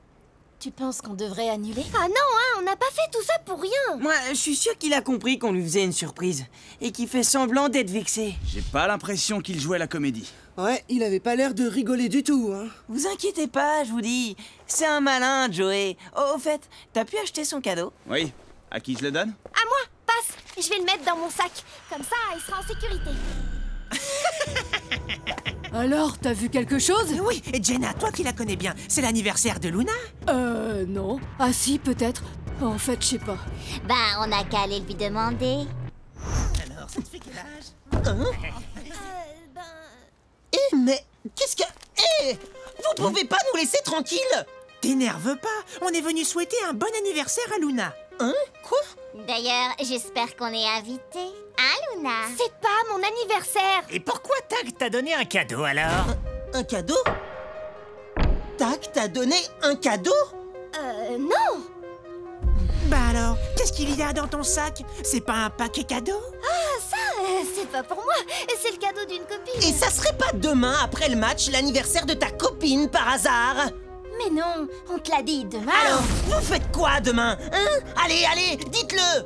Tu penses qu'on devrait annuler? Ah non, hein, on n'a pas fait tout ça pour rien. Moi, je suis sûr qu'il a compris qu'on lui faisait une surprise et qu'il fait semblant d'être vexé. J'ai pas l'impression qu'il jouait la comédie. Ouais, il avait pas l'air de rigoler du tout, hein. Vous inquiétez pas, je vous dis. C'est un malin, Joey. Au fait, t'as pu acheter son cadeau? Oui. À qui je le donne? À moi, passe. Je vais le mettre dans mon sac. Comme ça, il sera en sécurité. Alors, t'as vu quelque chose? Oui, et Jenna, toi qui la connais bien, c'est l'anniversaire de Luna? Non. Ah si, peut-être. En fait, je sais pas. Ben, on n'a qu'à aller lui demander. Alors, ça te fait quel âge? Mais qu'est-ce que... vous pouvez pas nous laisser tranquilles? T'énerve pas, on est venu souhaiter un bon anniversaire à Luna. Hein? Quoi? D'ailleurs, j'espère qu'on est invités. Hein, Luna? C'est pas mon anniversaire. Et pourquoi Tag t'a donné un cadeau alors? Un cadeau? Tac, t'as donné un cadeau? Non. Bah alors, qu'est-ce qu'il y a dans ton sac? C'est pas un paquet cadeau? Ah, ça, c'est pas pour moi. C'est le cadeau d'une copine. Et ça serait pas demain, après le match, l'anniversaire de ta copine, par hasard? Mais non, on te l'a dit demain. Alors, vous faites quoi demain? Hein? Allez, dites-le!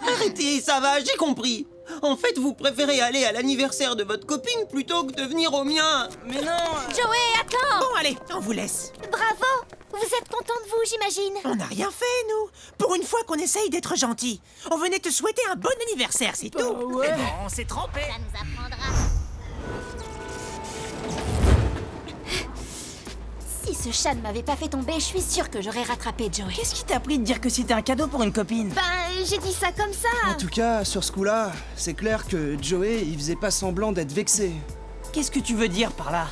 Arrêtez, ça va, j'ai compris. En fait, vous préférez aller à l'anniversaire de votre copine plutôt que de venir au mien. Mais non! Joey, attends! Bon, allez, on vous laisse. Bravo! Vous êtes content de vous, j'imagine? On n'a rien fait, nous. Pour une fois qu'on essaye d'être gentil. On venait te souhaiter un bon anniversaire, c'est tout. Ouais. Mais bon, on s'est trompé. Ça nous apprendra. Si ce chat ne m'avait pas fait tomber, je suis sûre que j'aurais rattrapé Joey. Qu'est-ce qui t'a pris de dire que c'était un cadeau pour une copine? Ben, j'ai dit ça comme ça. En tout cas, sur ce coup-là, c'est clair que Joey, il faisait pas semblant d'être vexé. Qu'est-ce que tu veux dire par là?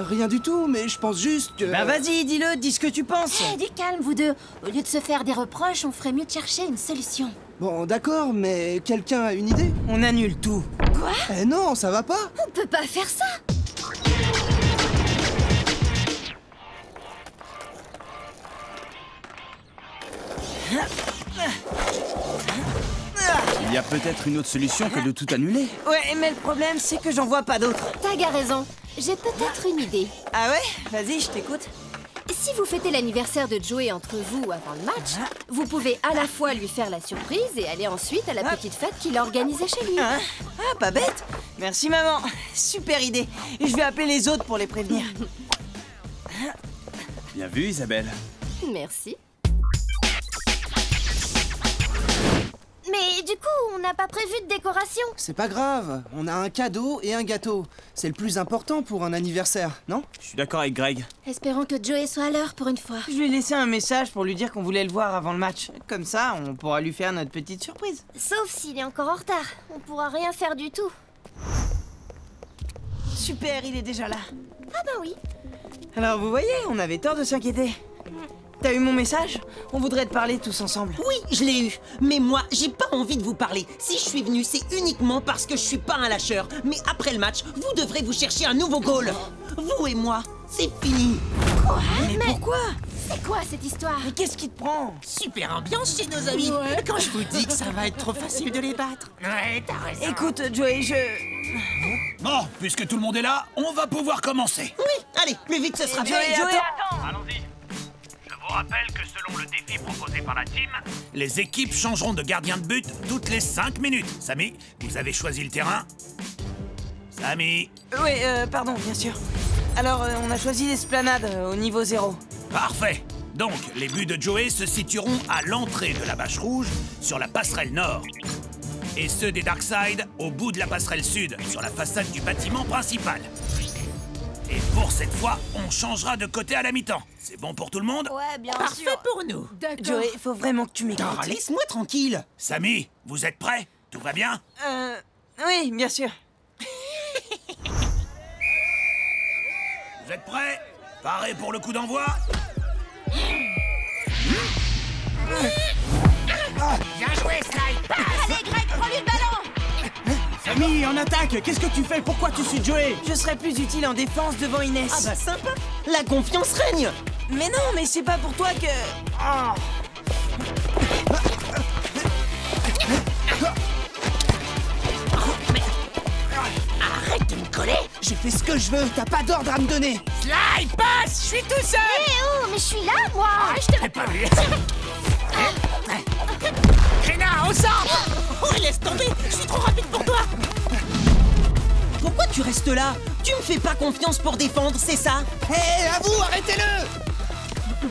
Rien du tout, mais je pense juste que... Bah vas-y, dis-le, dis ce que tu penses. Du calme, vous deux. Au lieu de se faire des reproches, on ferait mieux de chercher une solution. Bon, d'accord, mais quelqu'un a une idée? On annule tout. Quoi? Non, ça va pas. On peut pas faire ça. Il y a peut-être une autre solution que de tout annuler. Ouais, mais le problème, c'est que j'en vois pas d'autres. Tag a raison. J'ai peut-être une idée. Ah ouais? Vas-y, je t'écoute. Si vous fêtez l'anniversaire de Joey entre vous avant le match, vous pouvez à la fois lui faire la surprise et aller ensuite à la petite fête qu'il a organisée chez lui. Ah, pas bête. Merci maman. Super idée. Et je vais appeler les autres pour les prévenir. Bien vu, Isabelle. Merci. Mais du coup, on n'a pas prévu de décoration. C'est pas grave, on a un cadeau et un gâteau. C'est le plus important pour un anniversaire, non? Je suis d'accord avec Greg. Espérons que Joey soit à l'heure pour une fois. Je lui ai laissé un message pour lui dire qu'on voulait le voir avant le match. Comme ça, on pourra lui faire notre petite surprise. Sauf s'il est encore en retard. On pourra rien faire du tout. Super, il est déjà là. Ah bah oui. Alors vous voyez, on avait tort de s'inquiéter. T'as eu mon message? On voudrait te parler tous ensemble. Oui, je l'ai eu. Mais moi, j'ai pas envie de vous parler. Si je suis venu, c'est uniquement parce que je suis pas un lâcheur. Mais après le match, vous devrez vous chercher un nouveau goal. Vous et moi, c'est fini. Quoi? Mais pourquoi? C'est quoi cette histoire? Mais qu'est-ce qui te prend? Super ambiance chez nos amis. Ouais. Quand je vous dis que ça va être trop facile de les battre. Ouais, t'as raison. Écoute, Joey, Bon, puisque tout le monde est là, on va pouvoir commencer. Oui, allez, plus vite ce sera bien. Joey, attends. Allons-y. Je vous rappelle que selon le défi proposé par la team, les équipes changeront de gardien de but toutes les 5 minutes. Samy, vous avez choisi le terrain? Samy? Oui, pardon, bien sûr. Alors, on a choisi l'esplanade au niveau 0. Parfait. Donc, les buts de Joey se situeront à l'entrée de la bâche rouge, sur la passerelle nord. Et ceux des Darkside au bout de la passerelle sud, sur la façade du bâtiment principal. Et pour cette fois, on changera de côté à la mi-temps. C'est bon pour tout le monde? Ouais, bien Parfait sûr. pour nous. D'accord. Joey, faut vraiment que tu m'écoutes. Oh, laisse-moi tranquille. Samy, vous êtes prêts? Tout va bien? Oui, bien sûr. Vous êtes prêts? Parés pour le coup d'envoi? Bien joué, Sly. Allez, Greg, prends-lui le ballon. Samy, en attaque! Qu'est-ce que tu fais? Pourquoi tu suis Joey? Je serais plus utile en défense devant Inès. Ah bah sympa. La confiance règne. Mais non, mais c'est pas pour toi que... Oh. Arrête de me coller. J'ai fait ce que je veux, t'as pas d'ordre à me donner. Sly, passe. Je suis tout seul. Eh oh, mais je suis là, moi. Je t'avais pas vu. Rena, au centre. Oh, laisse tomber. Je suis trop rapide pour toi. Pourquoi tu restes là? Tu me fais pas confiance pour défendre, c'est ça? Hé, à vous, arrêtez-le!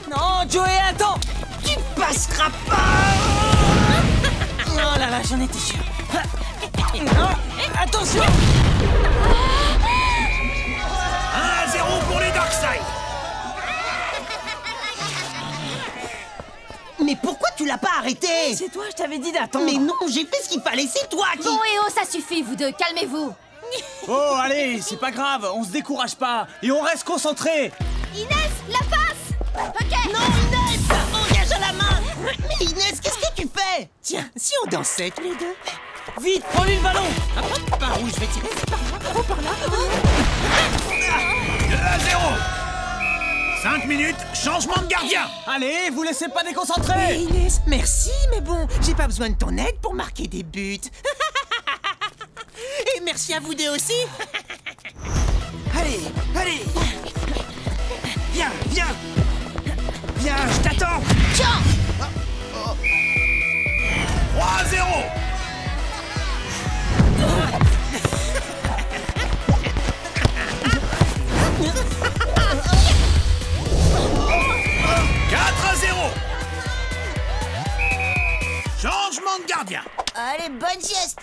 Non, Joey, attends. Tu passeras pas. Oh là là, j'en étais sûr. Attention. 1-0 pour les Darkside. Mais pourquoi tu l'as pas arrêté? C'est toi, je t'avais dit d'attendre. Mais non, j'ai fait ce qu'il fallait, c'est toi qui... Bon et oh, ça suffit, vous deux, calmez-vous. Oh, allez, c'est pas grave, on se décourage pas et on reste concentré. Inès, la passe. Ok. Non, Inès, engage à la main. Mais Inès, qu'est-ce que tu fais? Tiens, si on dansait tous les deux. Vite, prends-lui le ballon. Par où je vais tirer? Par là, par là. 2-0. 5 minutes, changement de gardien. Allez, vous laissez pas déconcentrer. Inès, merci, mais bon, j'ai pas besoin de ton aide pour marquer des buts. Et merci à vous deux aussi. Allez, allez! Viens, viens! Viens, je t'attends! Tiens. 3-0. Changement de gardien. Allez, bonne sieste.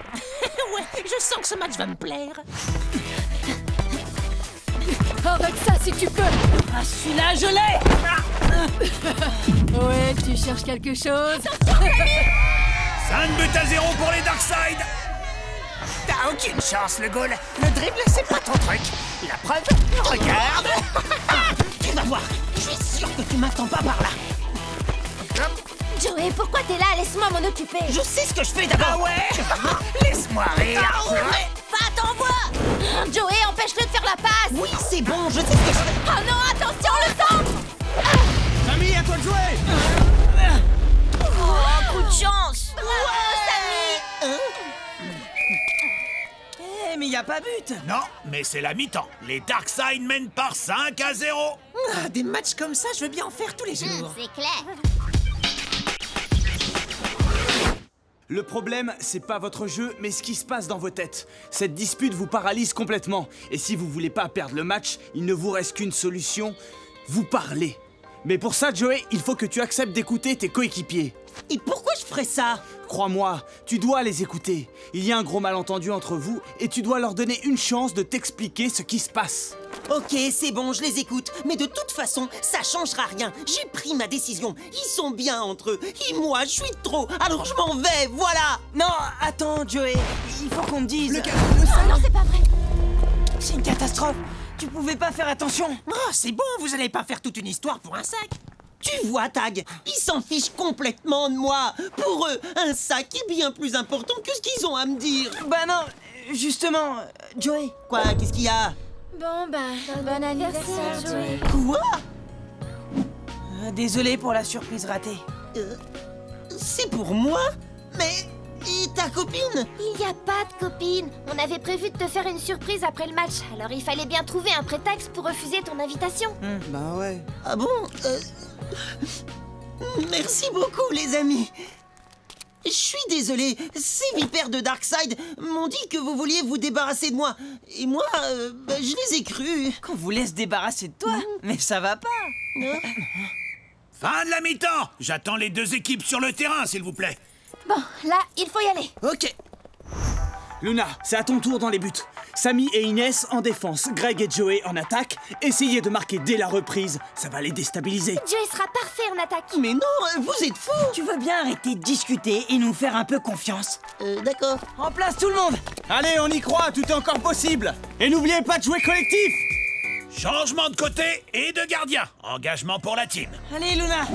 Ouais, je sens que ce match va me plaire. Arrête ça si tu peux. Ah, celui-là, je l'ai. Ouais, tu cherches quelque chose? 5 buts à 0 pour les Darkside. T'as aucune chance, le goal. Le dribble, c'est pas ton truc. La preuve, regarde. Tu vas voir, je suis sûr que tu m'attends pas par là. Joey, pourquoi t'es là? Laisse-moi m'en occuper. Je sais ce que je fais d'abord. Ah ouais. Laisse-moi rire. Va, t'envoie. Joey, empêche-le de faire la passe. Oui, c'est bon, je sais ce que je fais. Oh non, attention, le centre. Samy, à toi de jouer. Oh, coup de chance. Samy. Eh, mais y a pas but. Non, mais c'est la mi-temps. Les Darkside mènent par 5-0. Ah, des matchs comme ça, je veux bien en faire tous les jours. C'est clair. Le problème, c'est pas votre jeu, mais ce qui se passe dans vos têtes. Cette dispute vous paralyse complètement. Et si vous voulez pas perdre le match, il ne vous reste qu'une solution, vous parlez. Mais pour ça, Joey, il faut que tu acceptes d'écouter tes coéquipiers. Et pourquoi je ferais ça? Crois-moi, tu dois les écouter. Il y a un gros malentendu entre vous et tu dois leur donner une chance de t'expliquer ce qui se passe. Ok, c'est bon, je les écoute. Mais de toute façon, ça changera rien. J'ai pris ma décision. Ils sont bien entre eux. Et moi, je suis de trop. Alors je m'en vais, voilà. Non, attends, Joey. Il faut qu'on me dise. Non, c'est pas vrai. C'est une catastrophe. Tu pouvais pas faire attention. Oh, c'est bon, vous allez pas faire toute une histoire pour un sac. Tu vois, Tag, ils s'en fichent complètement de moi. Pour eux, un sac est bien plus important que ce qu'ils ont à me dire. Bah non, justement, Joey. Quoi, qu'est-ce qu'il y a? Bon, bon anniversaire, Joey. Quoi? Désolé pour la surprise ratée. C'est pour moi? Mais... et ta copine? Il n'y a pas de copine. On avait prévu de te faire une surprise après le match. Alors il fallait bien trouver un prétexte pour refuser ton invitation. Bah ouais. Ah bon? Merci beaucoup, les amis. Je suis désolé, ces vipères de Darkseid m'ont dit que vous vouliez vous débarrasser de moi. Et moi, je les ai crus. Qu'on vous laisse débarrasser de toi? Mais ça va pas. Fin de la mi-temps. J'attends les deux équipes sur le terrain, s'il vous plaît. Bon, là, il faut y aller. Ok. Luna, c'est à ton tour dans les buts. Samy et Inès en défense, Greg et Joey en attaque. Essayez de marquer dès la reprise, ça va les déstabiliser. Joey sera parfait en attaque. Mais non, vous êtes fous. Tu veux bien arrêter de discuter et nous faire un peu confiance? D'accord. En place tout le monde. Allez, on y croit, tout est encore possible. Et n'oubliez pas de jouer collectif. Changement de côté et de gardien. Engagement pour la team. Allez, Luna.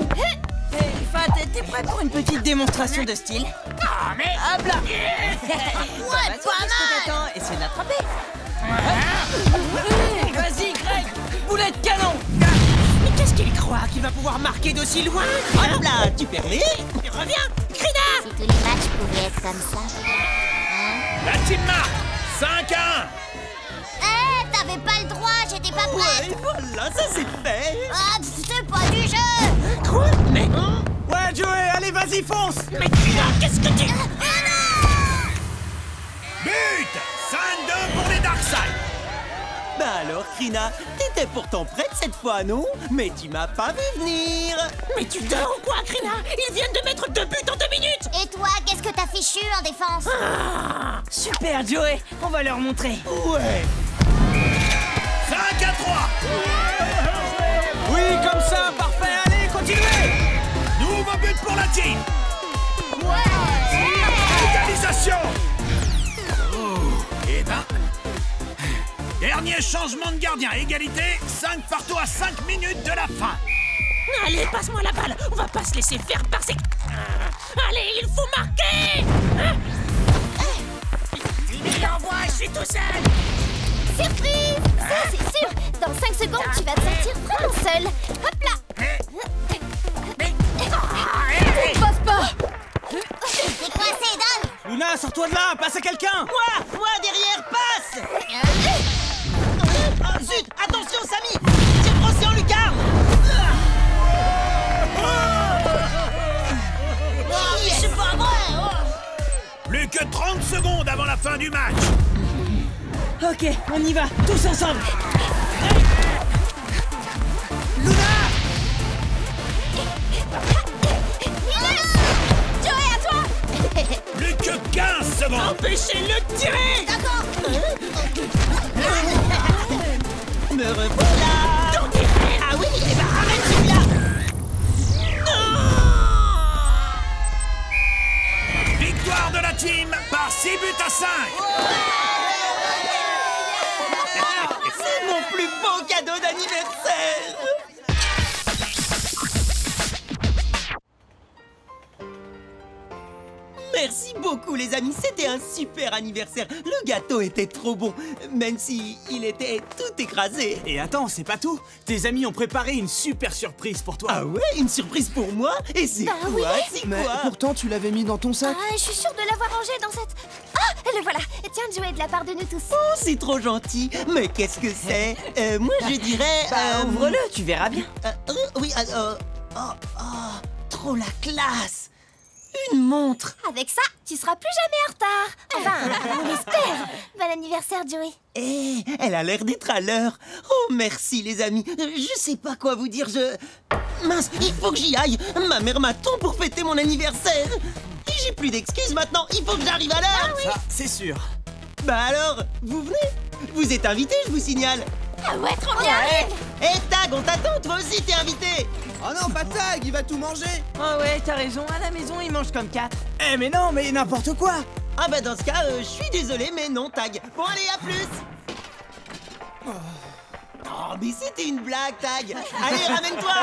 Fat, t'es prêt pour une petite démonstration de style? Ah, mais... Hop là. Ouais, pas mal. Essaye d'attraper. Vas-y, Greg. Boulet de canon. Mais qu'est-ce qu'il croit qu'il va pouvoir marquer d'aussi loin? Hop là, tu permets? Reviens, Krina. Si tous les matchs pouvaient être comme ça. La team marque 5-1. T'avais pas le droit, j'étais pas prête. Ouais, voilà, ça c'est fait. Ah, c'est pas du jeu. Quoi? Mais... Ouais, Joey, allez, vas-y, fonce. Mais Krina, qu'est-ce que tu... But 5-2 pour les Darkseid. Bah alors, Krina, t'étais pourtant prête cette fois, non? Mais tu m'as pas vu venir. Mais tu dors ou quoi, Krina? Ils viennent de mettre 2 buts en 2 minutes. Et toi, qu'est-ce que t'as fichu en défense? Super, Joey. On va leur montrer. Ouais. 5-3. Oui, comme ça, parfait, allez, continuez. Nouveau but pour la team. Égalisation. Et ben... dernier changement de gardien, égalité, 5 partout à 5 minutes de la fin. Allez, passe-moi la balle. On va pas se laisser faire par ces... Allez, il faut marquer. Il envoie, je suis tout seul. Surprise! Ça, c'est sûr! Dans 5 secondes, tu vas te sentir vraiment seul! Hop là! Passe pas! T'es coincé, Don! Luna, sors-toi de là, passe à quelqu'un. Moi derrière, passe. Zut, attention, Samy. Tire brossé en lucarne. C'est pas vrai. Plus que 30 secondes avant la fin du match. Ok, on y va, tous ensemble. Joey, à toi! Plus que 15 secondes. Empêchez-le de tirer. D'accord! Me revoilà. Ah oui, eh ben arrête celui-là. Victoire de la team par 6 buts à 5. C'est mon plus beau cadeau d'anniversaire. Merci beaucoup les amis, c'était un super anniversaire. Le gâteau était trop bon, même si il était tout écrasé. Et attends, c'est pas tout. Tes amis ont préparé une super surprise pour toi. Ah ouais, une surprise pour moi? Et c'est quoi? oui. C'est Mais quoi? pourtant, tu l'avais mis dans ton sac. Ah, je suis sûre de l'avoir rangé dans cette... Ah, le voilà! Tiens, Joey, de la part de nous tous. Oh, c'est trop gentil. Mais qu'est-ce que c'est? Moi je dirais... Ouvre-le, tu verras bien. Oui, trop la classe. Une montre. Avec ça, tu seras plus jamais en retard. Enfin, on l'espère. Bon anniversaire, Joey. Eh, elle a l'air d'être à l'heure. Oh, merci les amis. Je sais pas quoi vous dire, Mince, il faut que j'y aille. Ma mère m'attend pour fêter mon anniversaire. Et j'ai plus d'excuses maintenant, il faut que j'arrive à l'heure. Ça, c'est sûr. Bah alors, vous venez? Vous êtes invité, je vous signale. Ah ouais, trop bien. Eh Tag, on t'attend, toi aussi t'es invité. Oh non, pas Tag, il va tout manger. Oh ouais, t'as raison, à la maison, ils mangent comme 4. Eh mais non, mais n'importe quoi. Ah bah dans ce cas, je suis désolé, mais non Tag. Bon allez, à plus. Oh, mais c'était une blague, Tag. Allez, ramène-toi.